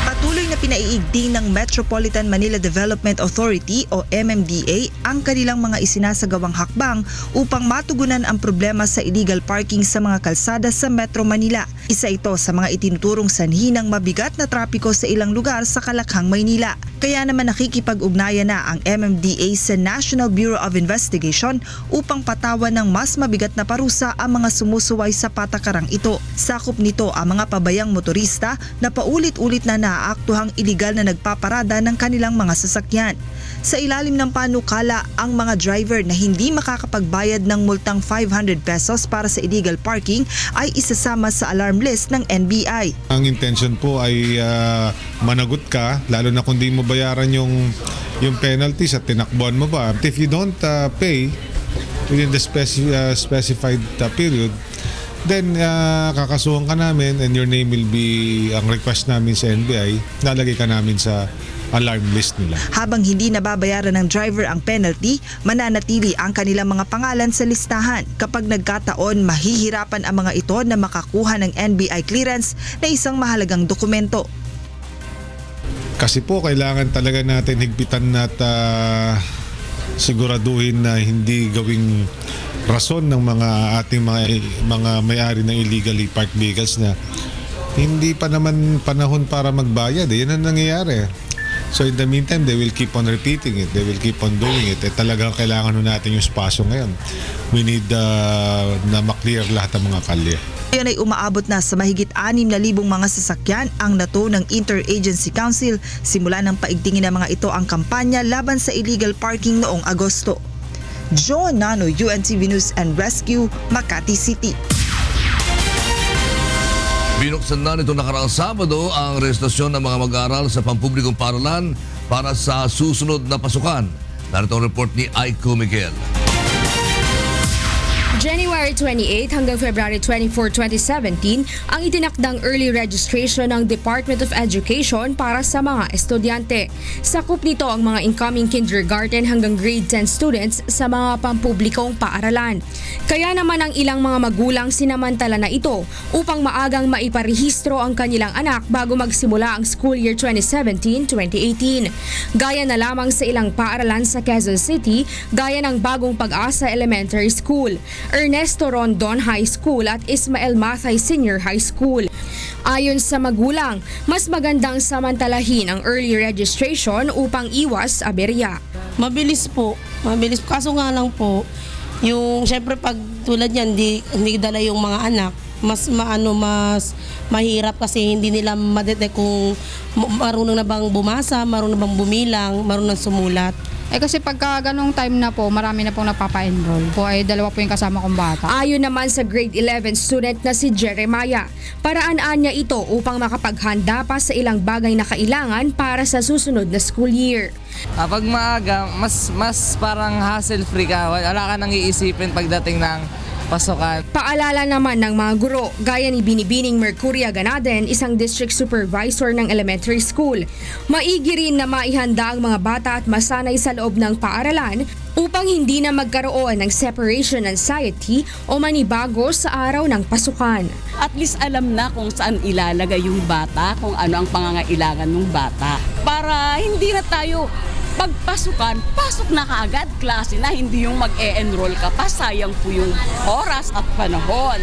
Speaker 19: Patuloy na pinaiigting ng Metropolitan Manila Development Authority o MMDA ang kanilang mga isinasagawang hakbang upang matugunan ang problema sa illegal parking sa mga kalsada sa Metro Manila. Isa ito sa mga itinuturong sanhi ng mabigat na trapiko sa ilang lugar sa Kalakhang, Maynila. Kaya naman nakikipag-ugnayan na ang MMDA sa National Bureau of Investigation upang patawan ng mas mabigat na parusa ang mga sumusuway sa patakarang ito. Sakop nito ang mga pabayang motorista na paulit-ulit na naaaktuhang iligal na nagpaparada ng kanilang mga sasakyan. Sa ilalim ng panukala, ang mga driver na hindi makakapagbayad ng multang 500 pesos para sa illegal parking ay isasama sa alarm list ng NBI.
Speaker 20: Ang intention po ay managot ka, lalo na kung di mo bayaran yung penalties at tinakbuhan mo ba. If you don't pay within the specified period, then kakasuhan ka namin and your name will be, ang request namin sa NBI, lalagay ka namin sa alarm list nila.
Speaker 19: Habang hindi nababayaran ng driver ang penalty, mananatili ang kanilang mga pangalan sa listahan. Kapag nagkataon, mahihirapan ang mga ito na makakuha ng NBI clearance na isang mahalagang dokumento.
Speaker 20: Kasi po kailangan talaga natin higpitan at siguraduhin na hindi gawing rason ng mga ating mga may-ari ng illegally parked vehicles na hindi pa naman panahon para magbayad. Yan ang nangyayari. So in the meantime, they will keep on repeating it. They will keep on doing it. Talagang kailangan natin yung spasyo ngayon. We need na maklear lahat ng mga kalye.
Speaker 19: Yan ay umaabot na sa mahigit 6,000 mga sasakyan ang nato ng Interagency Council simula ng paigtingin ng mga ito ang kampanya laban sa illegal parking noong Agosto. John Nano, UNTV News and Rescue, Makati City.
Speaker 2: Binuksan na nitong nakaraang Sabado ang rehistrasyon ng mga mag-aaral sa pampublikong paaralan para sa susunod na pasukan. Narito ang report ni Aiko Miguel.
Speaker 21: January 28 hanggang February 24, 2017 ang itinakdang early registration ng Department of Education para sa mga estudyante. Sakop nito ang mga incoming kindergarten hanggang grade 10 students sa mga pampublikong paaralan. Kaya naman ang ilang mga magulang sinamantala na ito upang maagang maiparehistro ang kanilang anak bago magsimula ang school year 2017-2018. Gaya na lamang sa ilang paaralan sa Quezon City, gaya ng Bagong Pag-asa Elementary School, Ernesto Rondon High School at Ismael Mathay Senior High School. Ayon sa magulang, mas magandang samantalahin ang early registration upang iwas aberya.
Speaker 22: Mabilis po. Mabilis. Kaso nga lang po, yung syempre pag tulad yan, hindi dala yung mga anak, mas mahirap kasi hindi nila madetect kung marunong na bang bumasa, marunong na bang bumilang, marunong na sumulat.
Speaker 3: Kasi pagka ganong time na po, marami na pong napapa-enroll po, ay dalawa po yung kasama kong bata.
Speaker 21: Ayon naman sa grade 11 student na si Jeremiah, paraan niya ito upang makapaghanda pa sa ilang bagay na kailangan para sa susunod na school year.
Speaker 23: Pag maaga, mas parang hassle-free ka. Wala ka nang iisipin pagdating ng pasukan.
Speaker 21: Paalala naman ng mga guro, gaya ni Binibining Mercuria Ganaden, isang district supervisor ng elementary school. Maigi rin na maihanda ang mga bata at masanay sa loob ng paaralan upang hindi na magkaroon ng separation anxiety o manibago sa araw ng pasukan.
Speaker 24: At least alam na kung saan ilalagay yung bata, kung ano ang pangangailangan ng bata. Para hindi na tayo pagpasukan, pasok na kaagad, klase na, hindi yung mag-e-enroll ka pa, sayang po yung oras at panahon.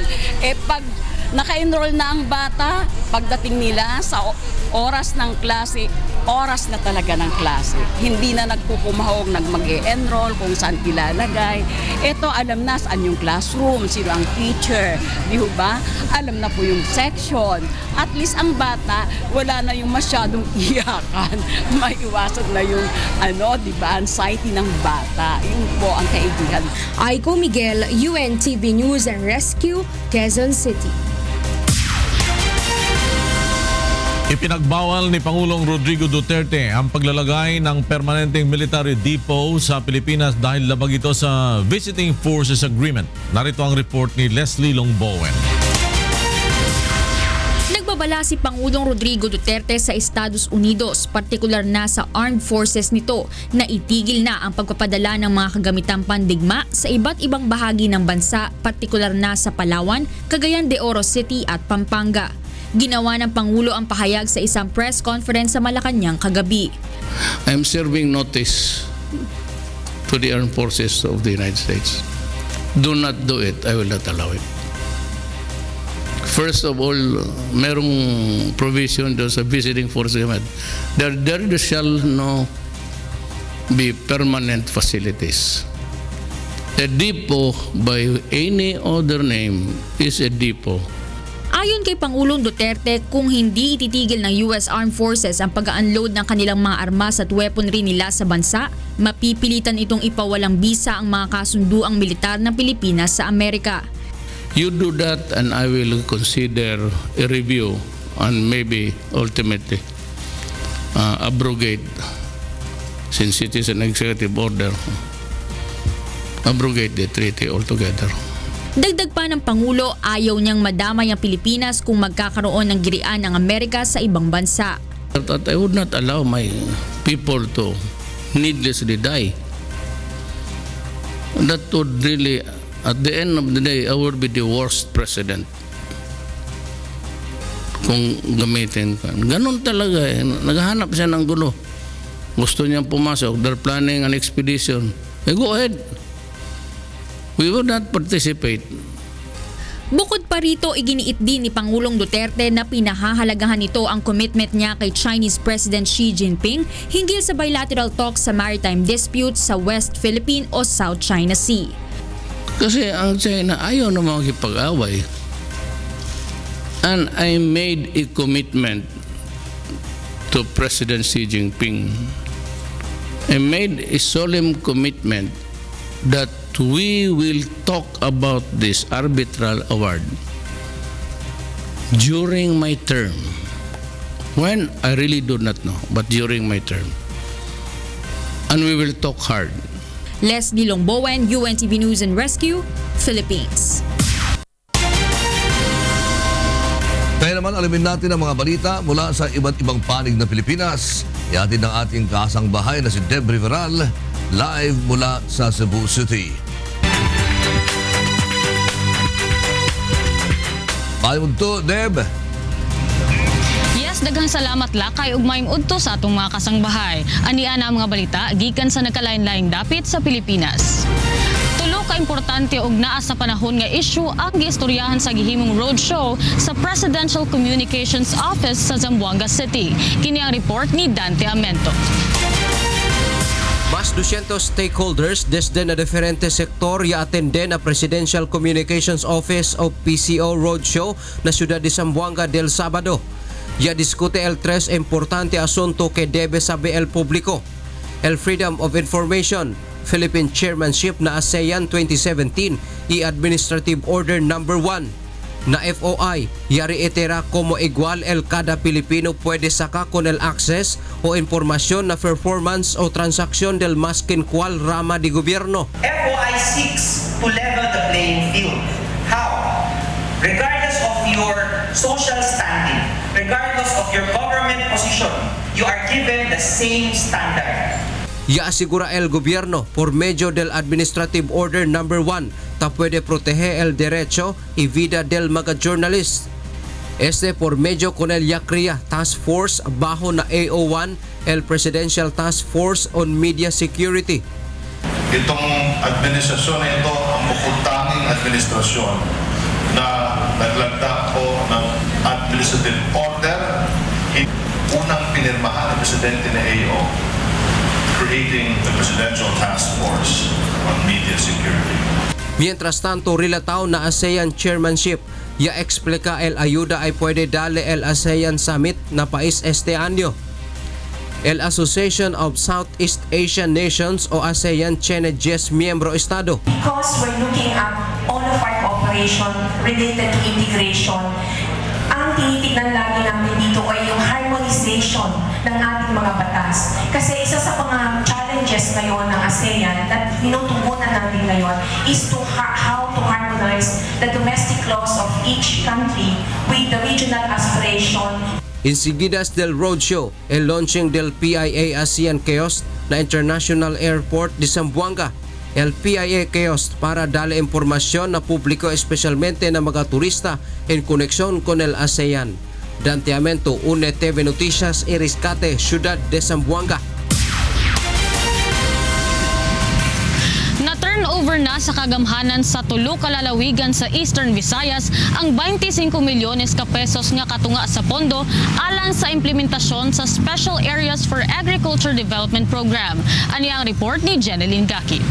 Speaker 24: Pag naka-enroll na ang bata, pagdating nila sa oras ng klase, oras na talaga ng klase. Hindi na nagpupumahog, mag-e-enroll, kung saan ilalagay. Ito, alam na saan yung classroom, sino ang teacher, di ba? Alam na po yung section. At least ang bata, wala na yung masyadong iyakan. Maiwasan na yung, di ba, anxiety ng bata. Yun po ang kaibigan.
Speaker 21: Aiko Miguel, UNTV News and Rescue, Quezon City.
Speaker 1: Ipinagbawal ni Pangulong Rodrigo Duterte ang paglalagay ng permanenteng military depot sa Pilipinas dahil labag ito sa Visiting Forces Agreement. Narito ang report ni Leslie Longbowen.
Speaker 16: Nagbabala si Pangulong Rodrigo Duterte sa Estados Unidos, partikular na sa armed forces nito, na itigil na ang pagpapadala ng mga kagamitang pandigma sa iba't ibang bahagi ng bansa, partikular na sa Palawan, Cagayan de Oro City at Pampanga. Ginawa ng Pangulo ang pahayag sa isang press conference sa Malacanang kagabi.
Speaker 11: I'm serving notice to the armed forces of the United States. Do not do it. I will not allow it. First of all, merong provision doon sa visiting forces. There shall no be permanent facilities. A depot by any other name is a depot.
Speaker 16: Ayon kay Pangulong Duterte, kung hindi ititigil ng US Armed Forces ang pag-unload ng kanilang mga armas at weaponry nila sa bansa, mapipilitan itong ipawalang bisa ang mga kasunduang militar ng Pilipinas sa Amerika.
Speaker 11: You do that and I will consider a review and maybe ultimately abrogate, since it is an executive order, abrogate the treaty altogether.
Speaker 16: Dagdag pa ng Pangulo, ayaw niyang madamay ang Pilipinas kung magkakaroon ng girian ng Amerika sa ibang bansa.
Speaker 11: That I would not allow my people to needlessly die. That would really, at the end of the day, I would be the worst president kung gamitin ka. Ganun talaga eh. Naghahanap siya ng gulo. Gusto niyang pumasok. They're planning an expedition. Go ahead. We will not participate.
Speaker 16: Bukod pa rito, iginiit din ni Pangulong Duterte na pinahahalagahan nito ang commitment niya kay Chinese President Xi Jinping hinggil sa bilateral talks sa maritime disputes sa West Philippine o South China Sea.
Speaker 11: Kasi ang China ayaw na makikipag-away. And I made a commitment to President Xi Jinping. I made a solemn commitment that we will talk about this arbitral award during my term. When, I really do not know, but during my term. And we will talk hard.
Speaker 16: Leslie Longbowen, UNTV News and Rescue, Philippines.
Speaker 2: Kaya naman alamin natin ang mga balita mula sa iba't ibang panig ng Pilipinas. Ihatid ng ating kasangbahay na si Deb Riveral, live mula sa Cebu City. Payong to, Deb.
Speaker 4: Yes, daghang salamat lakay ug maayong udto sa atong mga kasangbahay. Aniana ang mga balita gikan sa nagkalain-laing dapit sa Pilipinas. Tulo ka importante og naa sa panahon nga issue ang giistoryahan sa gihimong roadshow sa Presidential Communications Office sa Zamboanga City. Kini ang report ni Dante Amento.
Speaker 5: Mas 200 stakeholders desde na diferente sektor ya atende na Presidential Communications Office o PCO Roadshow na siyudad de Zamboanga del Sabado. Ya diskute el tres importante asunto que debe saber el público. El Freedom of Information, Philippine Chairmanship na ASEAN 2017 y Administrative Order No. 1 na FOI ya reitera como igual el cada Pilipino puede sacar con el access o información na performance o transacción del mas quincual rama de gobierno.
Speaker 6: FOI seeks to level the playing field. How? Regardless of your social standing, regardless of your government position, you are given the same standard.
Speaker 5: Ya asegura el gobierno por medio del Administrative Order No. 1 ta puede proteger el derecho y vida del mga journalist. Este por medio con el YACRIA Task Force bajo na AO1, el Presidential Task Force on Media Security.
Speaker 7: Itong administrasyon na ito ang bukod-tanging administrasyon na naglagda o ng Administrative Order, unang pinirmahan ng Presidente na AO, creating the Presidential Task Force on Media Security.
Speaker 5: Mientras tanto, relatao na ASEAN Chairmanship, ya explica el ayuda ay puede darle el ASEAN Summit na país este año. El Association of Southeast Asian Nations o ASEAN tiene 10 miembro estado.
Speaker 25: Because we're looking at all of our cooperation related to integration, ang tinitignan lagi namin dito ay yung harmonization ng ating mga batas. Kasi isa sa mga challenges ngayon ng ASEAN na tinutubunan natin ngayon is to how to harmonize the domestic laws of each country with the regional aspiration.
Speaker 5: Enseguidas del roadshow, el launching del PIA ASEAN Kiosk na International Airport de Zamboanga. El PIA Kiosk para darle impormasyon na publiko especialmente na mga turista en koneksyon con el ASEAN. Dante Amento, UNTV Noticias y Rescate, Ciudad de Zamboanga.
Speaker 4: Na-turnover na sa kagamhanan sa tulo ka lalawigan sa Eastern Visayas ang 25 milyones ka pesos nga katunga sa pondo alang sa implementasyon sa Special Areas for Agriculture Development Program. Ani ang report ni Jeneline Gaki.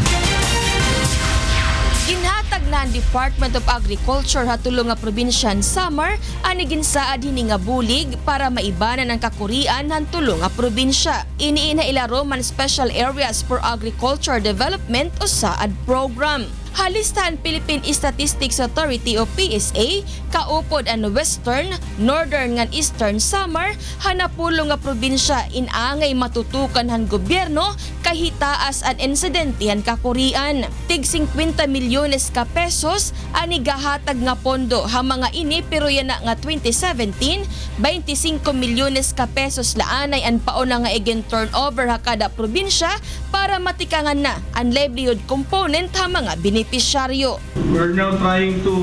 Speaker 26: Ginhatag na ang Department of Agriculture hatulong nga probinsyan Samar ani ginsaad hini nga bulig para maibanan ang kakurian ng tulong nga probinsya. Iniina ilaro man Special Areas for Agriculture Development o SAAD program. Halistahan Philippine Statistics Authority o PSA, kaupod ang Western, Northern ngan Eastern Samar, hanapulong nga probinsya inangay matutukan han gobyerno kahitaas an insidentihan kakurian. Tig 50 milyones ka pesos ani gahatag nga pondo ha mga ini pero yan nga 2017, 25 milyones ka pesos laanay an pauna nga igen turnover ha kada probinsya para matikangan na ang livelihood component ha mga beneficiaryo.
Speaker 27: We're now trying to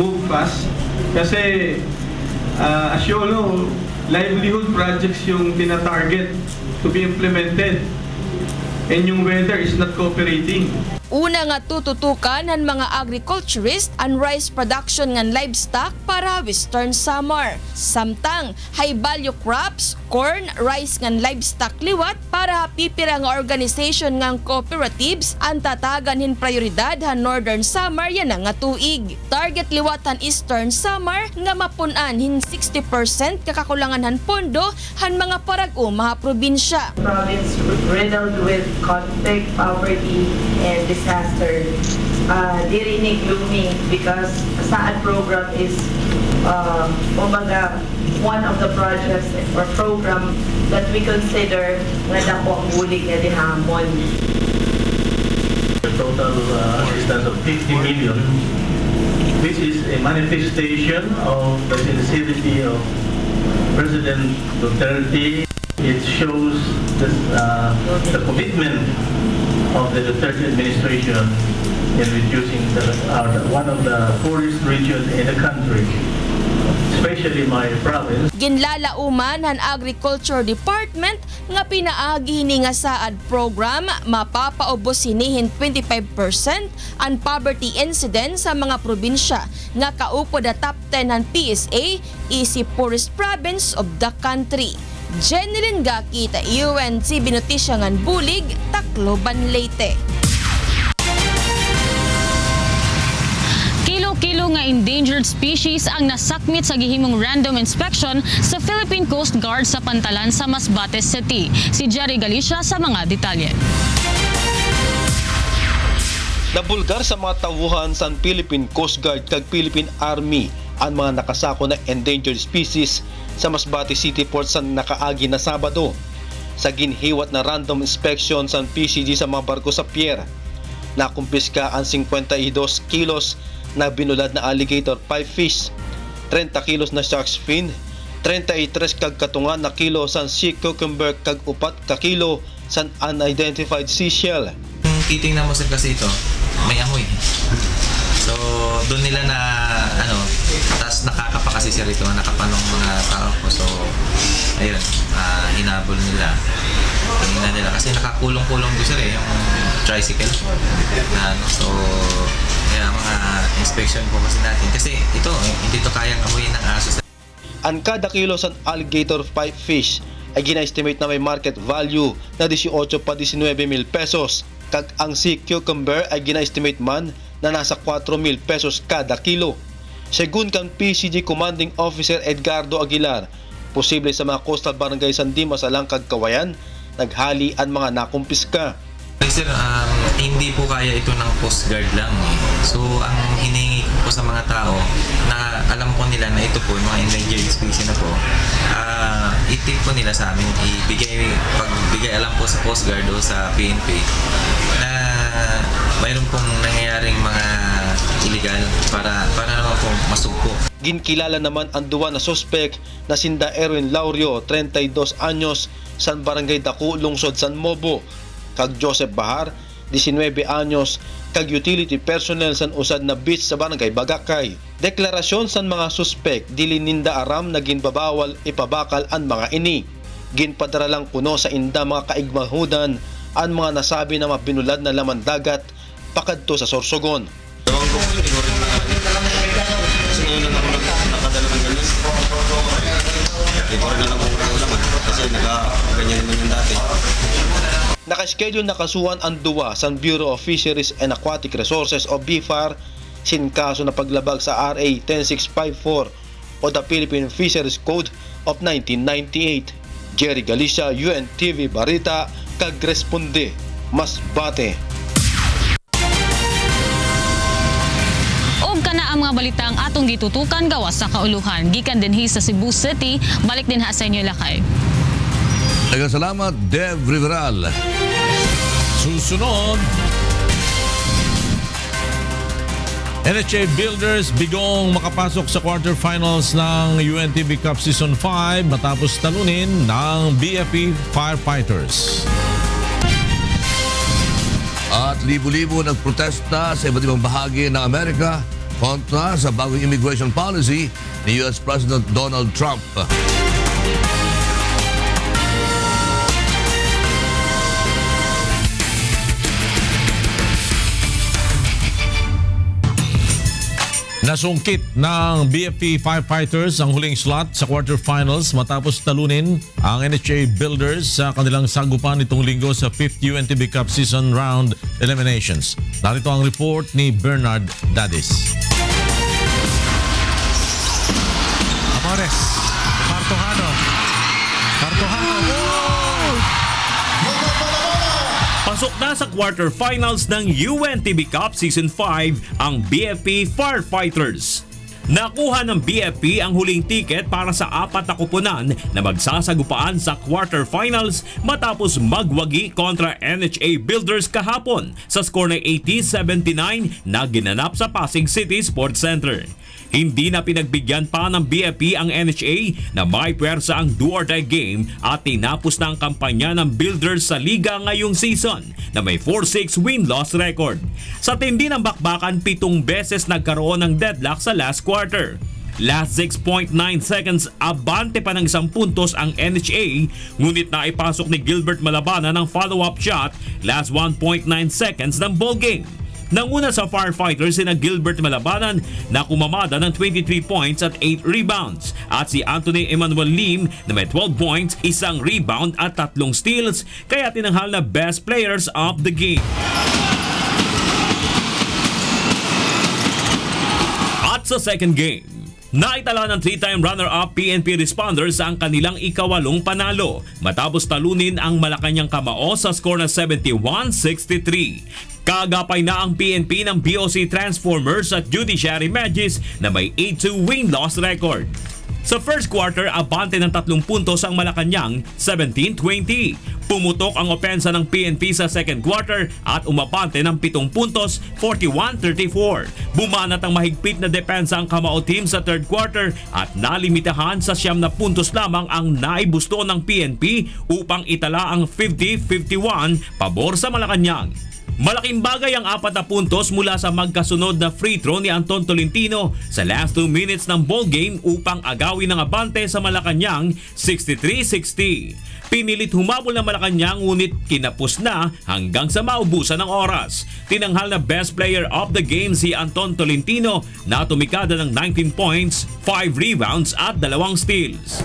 Speaker 27: move fast kasi
Speaker 8: as you all know, livelihood projects yung tina-target to be implemented. And yung weather is not cooperating.
Speaker 26: Una nga tututukan ng mga agriculturist ang rice production ng livestock para western summer. Samtang high value crops, corn, rice ng livestock liwat para pipira nga organization ng cooperatives ang tatagan hin prioridad han northern summer yan nga tuig. Target liwat han eastern summer nga mapunan hin 60% kakakulangan han pondo han mga parag-o mga probinsya.
Speaker 9: Province riddled with conflict, poverty, and disaster. Dirinig looming because SAAD program is one of the projects or program that we consider nga dako ang bulig nga dihamon.
Speaker 8: The total assistance of 50 million, which is a manifestation of the sincerity of President Duterte. It shows the commitment of the Duterte administration in reducing one of the poorest regions in the country, especially my province.
Speaker 26: Ginlalauman han Agriculture Department nga pinaagi ni nga SAAD program mapapaubos hinihin 25% ang poverty incidence sa mga probinsya nga kaupod the top 10 han PSA is the poorest province of the country. Jeneline Gakita, UNTV Notisya ngan Bulig, Tacloban, Leyte.
Speaker 4: Kilo-kilo nga endangered species ang nasakmit sa gihimong random inspection sa Philippine Coast Guard sa Pantalan sa Masbate City. Si Jerry Galicia sa mga detalye.
Speaker 10: Nabulgar sa mga tawuhan sa Philippine Coast Guard kag Philippine Army ang mga nakasako na endangered species sa Masbate City Port sa nakaagi na Sabado. Sa ginhiwat na random inspection sa PCG sa mga barko sa pier, nakumpiska ang 52 kilos na binulad na alligator pipe fish, 30 kilos na shark's fin, 33 kag katungan na kilo sa sea cucumber kag 4 ka kilo sa unidentified seashell.
Speaker 12: Titingnan mo sa kasi ito, may amoy. So doon nila na tas nakakapa kasi siya rito, nakapanong mga tao ko. So ayun, hinabol nila. Tingnan nila kasi nakakulong-kulong doon sila yung tricycle. So kaya mga inspection po kasi natin kasi ito hindi to kayang amuyin ng aso.
Speaker 10: Ang kada kilo sa alligator pipe fish ay gina-estimate na may market value na 18 pa 19 mil pesos. Kag ang sea cucumber ay gina-estimate man na nasa 4,000 pesos kada kilo. Segun kan PCG Commanding Officer Edgardo Aguilar, posible sa mga coastal barangay San Dimas alang kag Kawayan, naghali ang mga nakumpiska.
Speaker 12: Sir, hindi po kaya ito ng Coast Guard lang. So ang hiningi ko sa mga tao na alam ko nila na ito po, mga endangered species na po, itip po nila sa amin, pagbigay alam po sa Coast Guard o sa PNP na mayroon pong nangyayaring mga illegal para naman po masugpo.
Speaker 10: Ginkilala naman ang duwa na suspect na sinda Erwin Laurio, 32 anyos, San Barangay Daku, Lungsod San Mobo, kag Joseph Bahar, 19 anyos, kag utility personnel san usad na beach sa Barangay Bagakay. Deklarasyon san mga suspect dili ninda aram na ginbabawal ipabakal ang mga ini. Ginpadara lang kuno sa inda mga kaigmahudan ang mga nasabi na mabinulad na laman dagat pakadto sa Sorsogon. Naka-schedule na kasuhan ang duwa sa Bureau of Fisheries and Aquatic Resources o BFAR sin kaso na paglabag sa RA 10654 o the Philippine Fisheries Code of 1998. Jerry Galicia, UNTV Barita, kag-responde, Masbate.
Speaker 4: Og kana ang mga balita ang atong gitutukan gawas sa kauluhan. Gikan dinhi sa Cebu City, balik din ha sa inyo lakay.
Speaker 2: Salamat, Dev Riveral.
Speaker 1: Susunod, NHA Builders bigong makapasok sa quarterfinals ng UNTV Cup Season 5 matapos talunin ng BFP Firefighters.
Speaker 2: At libo-libo nagprotesta sa iba't ibang bahagi ng Amerika kontra sa bagong immigration policy ni US President Donald Trump.
Speaker 1: Nasungkit ng BFP Firefighters ang huling slot sa quarterfinals matapos talunin ang NHA Builders sa kanilang sagupan nitong linggo sa 5th UNTB Cup Season Round Eliminations. Narito ang report ni Bernard Dadis.
Speaker 13: Amores, Cartojano.
Speaker 14: Pasok na sa quarterfinals ng UNTB Cup Season 5 ang BFP Firefighters. Nakuha ng BFP ang huling ticket para sa 4 na kuponan na magsasagupaan sa quarterfinals matapos magwagi kontra NHA Builders kahapon sa score na 80-79 na ginanap sa Pasig City Sports Center. Hindi na pinagbigyan pa ng BFP ang NHA na may pwersa ang do-or-die game at tinapos na ang kampanya ng Builders sa liga ngayong season na may 4-6 win-loss record. Sa tindi ng bakbakan, 7 beses nagkaroon ng deadlock sa last quarter. Last 6.9 seconds, abante pa ng 1 puntos ang NHA, ngunit naipasok ni Gilbert Malabana ng follow-up shot last 1.9 seconds ng ball game. Nanguna sa Firefighters sina Gilbert Malabanan na kumamada ng 23 points at 8 rebounds at si Anthony Emmanuel Lim na may 12 points, 1 rebound at 3 steals, kaya tinanghal na best players of the game. At sa second game, naitala ng 3-time runner-up PNP Responders ang kanilang ika-8 panalo matapos talunin ang Malacanang Kamao sa score na 71-63. Kagapay na ang PNP ng BOC Transformers at Judiciary Magis na may 8-2 win-loss record. Sa first quarter, abante ng 3 puntos ang Malacanang, 17-20. Pumutok ang opensa ng PNP sa second quarter at umabante ng 7 puntos, 41-34. Bumanat ang mahigpit na depensa ang Kamao team sa third quarter at nalimitahan sa 9 puntos lamang ang naibusto ng PNP upang itala ang 50-51 pabor sa Malacanang. Malaking bagay ang 4 na puntos mula sa magkasunod na free throw ni Anton Tolentino sa last 2 minutes ng ball game upang agawin ang abante sa Malacanang 63-60. Pinilit humabol ng Malacanang ngunit kinapos na hanggang sa maubusan ng oras. Tinanghal na best player of the game si Anton Tolentino na tumikada ng 19 points, 5 rebounds at 2 steals.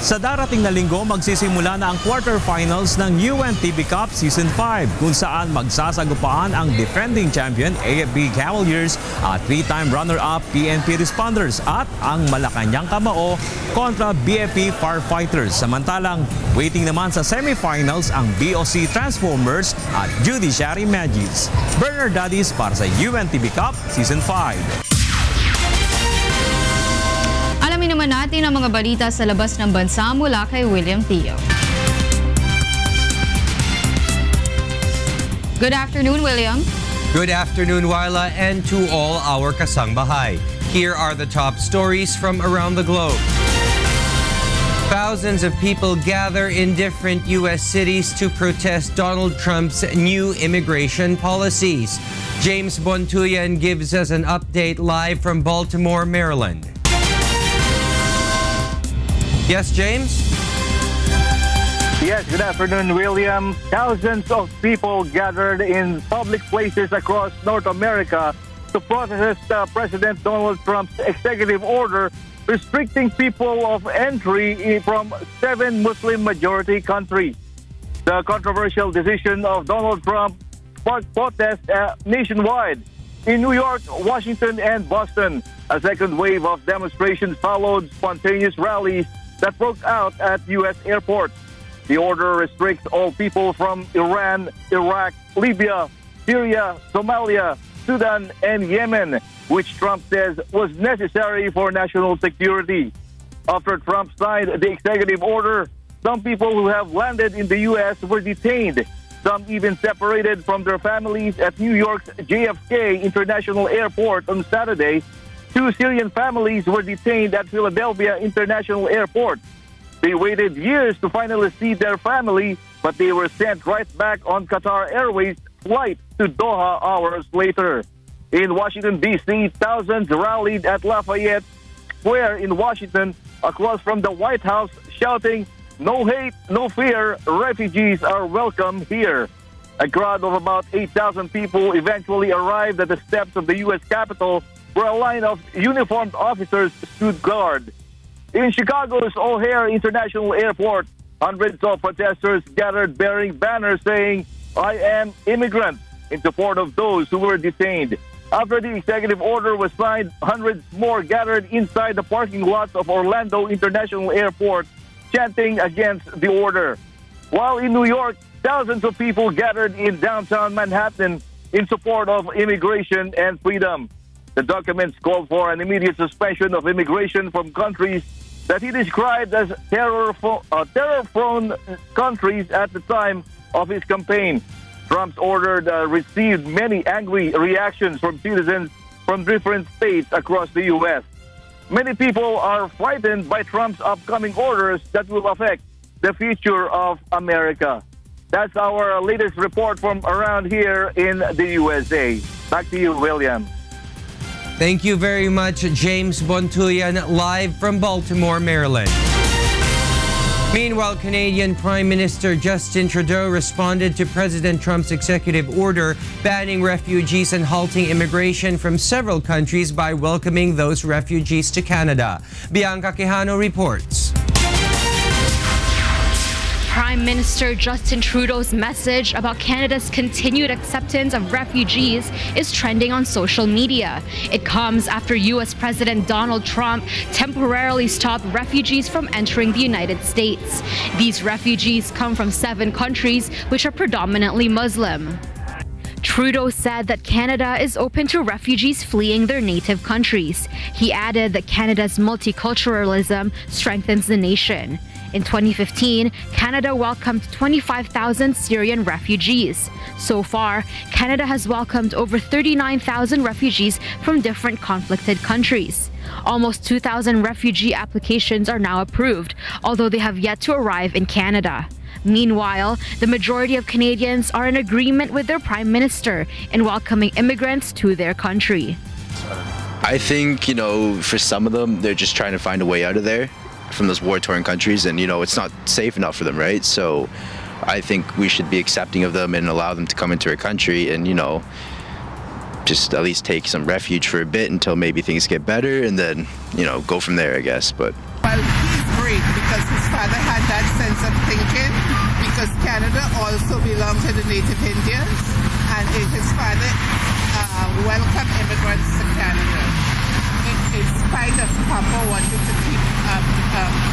Speaker 15: Sa darating na linggo, magsisimula na ang quarterfinals ng UNTB Cup Season 5 kung saan magsasagupaan ang defending champion AFB Cavaliers at 3-time runner-up PNP Responders at ang Malacanang Kamao kontra BFP Firefighters. Samantalang, waiting naman sa semifinals ang BOC Transformers at Judiciary Magis. Bernard Dadis para sa UNTB Cup Season 5.
Speaker 3: Alamin naman natin ang mga balita sa labas ng bansa mula kay William Theo. Good afternoon, William.
Speaker 17: Good afternoon, Wyla, and to all our kasangbahay. Here are the top stories from around the globe. Thousands of people gather in different U.S. cities to protest Donald Trump's new immigration policies. James Bontuyan gives us an update live from Baltimore, Maryland. Yes, James?
Speaker 18: Yes, good afternoon, William. Thousands of people gathered in public places across North America to protest President Donald Trump's executive order restricting people of entry from 7 Muslim-majority countries. The controversial decision of Donald Trump sparked protests nationwide. In New York, Washington, and Boston, a second wave of demonstrations followed spontaneous rallies that broke out at U.S. airports. The order restricts all people from Iran, Iraq, Libya, Syria, Somalia, Sudan, and Yemen, which Trump says was necessary for national security. After Trump signed the executive order, some people who have landed in the U.S. were detained. Some even separated from their families at New York's JFK International Airport on Saturday. 2 Syrian families were detained at Philadelphia International Airport. They waited years to finally see their family, but they were sent right back on Qatar Airways flight to Doha hours later. In Washington, D.C., thousands rallied at Lafayette Square in Washington, across from the White House, shouting, "No hate, no fear, refugees are welcome here." A crowd of about 8,000 people eventually arrived at the steps of the U.S. Capitol, where a line of uniformed officers stood guard. In Chicago's O'Hare International Airport, hundreds of protesters gathered bearing banners saying, "I am immigrant," in support of those who were detained. After the executive order was signed, hundreds more gathered inside the parking lots of Orlando International Airport, chanting against the order. While in New York, thousands of people gathered in downtown Manhattan in support of immigration and freedom. The documents called for an immediate suspension of immigration from countries that he described as terror-prone countries at the time of his campaign. Trump's order received many angry reactions from citizens from different states across the U.S. Many people are frightened by Trump's upcoming orders that will affect the future of America. That's our latest report from around here in the USA. Back to you, William.
Speaker 17: Thank you very much, James Bontuyan, live from Baltimore, Maryland. Meanwhile, Canadian Prime Minister Justin Trudeau responded to President Trump's executive order banning refugees and halting immigration from several countries by welcoming those refugees to Canada. Bianca Quijano reports.
Speaker 19: Prime Minister Justin Trudeau's message about Canada's continued acceptance of refugees is trending on social media. It comes after U.S. President Donald Trump temporarily stopped refugees from entering the United States. These refugees come from 7 countries which are predominantly Muslim. Trudeau said that Canada is open to refugees fleeing their native countries. He added that Canada's multiculturalism strengthens the nation. In 2015, Canada welcomed 25,000 Syrian refugees. So far, Canada has welcomed over 39,000 refugees from different conflicted countries. Almost 2,000 refugee applications are now approved, although they have yet to arrive in Canada. Meanwhile, the majority of Canadians are in agreement with their Prime Minister in welcoming immigrants to their country.
Speaker 20: I think, for some of them, they're just trying to find a way out of there from those war-torn countries, and it's not safe enough for them, right? So I think we should be accepting of them and allow them to come into our country and just at least take some refuge for a bit until maybe things get better, and then go from there, I guess. But
Speaker 21: well, he's great because his father had that sense of thinking, because Canada also belonged to the Native Indians, and his father welcomed immigrants to Canada. In spite of Papa wanting to keep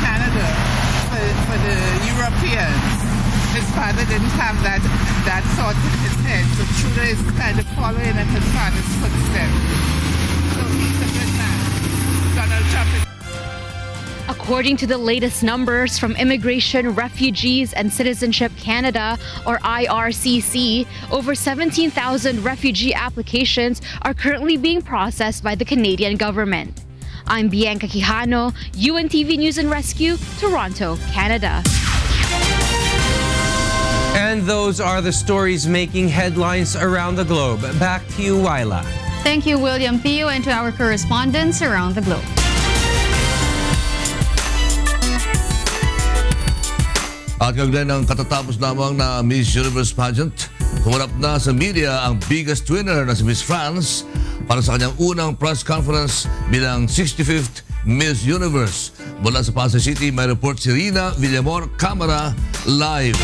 Speaker 21: Canada for the Europeans, his father didn't have that thought in his head. So Trudeau is kind of following in his father's footsteps. So he's a good man. Donald Trump is...
Speaker 19: According to the latest numbers from Immigration, Refugees and Citizenship Canada, or IRCC, over 17,000 refugee applications are currently being processed by the Canadian government. I'm Bianca Quijano, UNTV News and Rescue, Toronto, Canada.
Speaker 17: And those are the stories making headlines around the globe. Back to you, Wyla.
Speaker 3: Thank you, William Theo, and to our correspondents around the globe.
Speaker 2: At kaugnay ng katatapos lamang na Miss Universe pageant, kumarap na sa media ang biggest winner na si Miss France para sa kanyang unang press conference bilang 65th Miss Universe. Mula sa Pasay City, may report si Rina Villamor, Camera Live.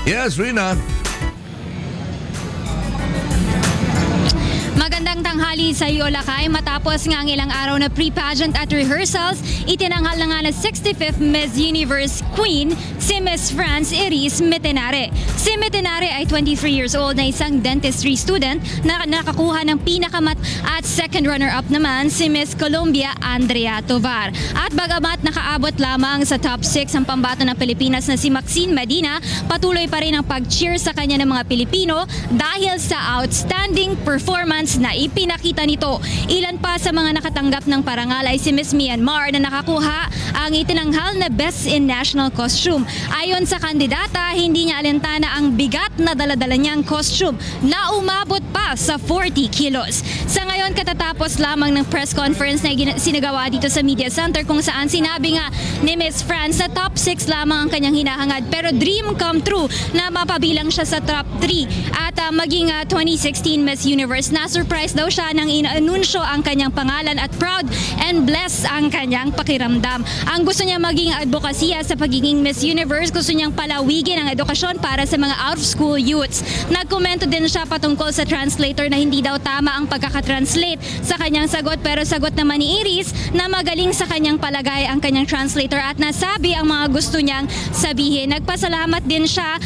Speaker 2: Yes, Rina.
Speaker 22: Magandang tanghali sa iyo, Lakay. Matapos nga ang ilang araw na pre-pageant at rehearsals, itinanghal na nga na 65th Miss Universe Queen si Miss France Iris Metenare. Si Metenare ay 23 years old na isang dentistry student na nakakuha ng pinakamat at second runner-up naman si Miss Colombia Andrea Tovar. At bagamat nakaabot lamang sa top 6 ang pambato ng Pilipinas na si Maxine Medina, patuloy pa rin ang pag-cheer sa kanya ng mga Pilipino dahil sa outstanding performance na ipinakita nito. Ilan pa sa mga nakatanggap ng parangal ay si Miss Myanmar na nakakuha ang itinanghal na Best in National Costume. Ayon sa kandidata, hindi niya alintana ang bigat na daladala niyang costume na umabot pa sa 40 kilos. Sa ngayon, katatapos lamang ng press conference na sinagawa dito sa Media Center kung saan sinabi nga ni Miss France na top 6 lamang ang kanyang hinahangad pero dream come true na mapabilang siya sa top 3 at maging 2016 Miss Universe. Na-surprise daw siya nang inanunsyo ang kanyang pangalan at proud and blessed ang kanyang pakiramdam. Ang gusto niya maging advokasya sa pagiging Miss Universe, gusto niyang palawigin ang edukasyon para sa mga out-of-school youths. Nagkomento din siya patungkol sa translator na hindi daw tama ang pagkakatranslate sa kanyang sagot pero sagot naman ni Iris na magaling sa kanyang palagay ang kanyang translator at nasabi ang mga gusto niyang sabihin. Nagpasalamat din siya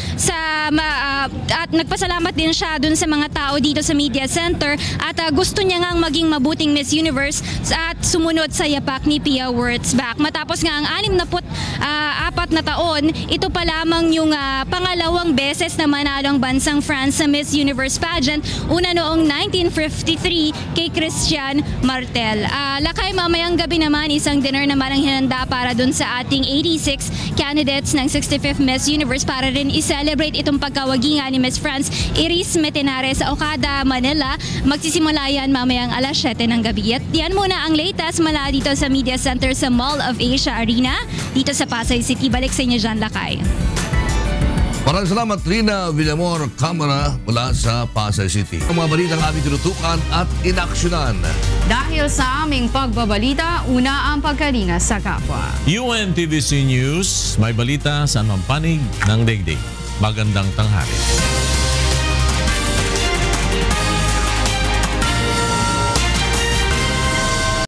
Speaker 22: dun sa mga tao dito sa Media Center at gusto niya ngang maging mabuting Miss Universe at sumunod sa yapak ni Pia Wurtzbach. Matapos nga ang 64 na taon, ito pa lamang yung pangalawang beses na manalo ang bansang France sa Miss Universe pageant, una noong 1953 kay Christian Martel. Lakay, mamayang gabi naman isang dinner naman ang hinanda para dun sa ating 86 candidates ng 65th Miss Universe para rin i-celebrate itong pagkawagi nga ni Miss France Iris Metenare sa Okada, Manila. Magsisimula yan mamayang alas 7 ng gabi. At yan muna ang latest mula dito sa Media Center sa Mall of Asia Arena dito sa Pasay City. Balik sa inyo dyan, Lakay.
Speaker 2: Maraming salamat, Rina Villamor, Camera mula sa Pasay City. Ang mga balitang aming tinutukan at inaksyonan.
Speaker 3: Dahil sa aming pagbabalita, una ang pagkalinga sa kapwa.
Speaker 1: UNTVC News, may balita sa anumang panig ng daigdig. Magandang tanghali.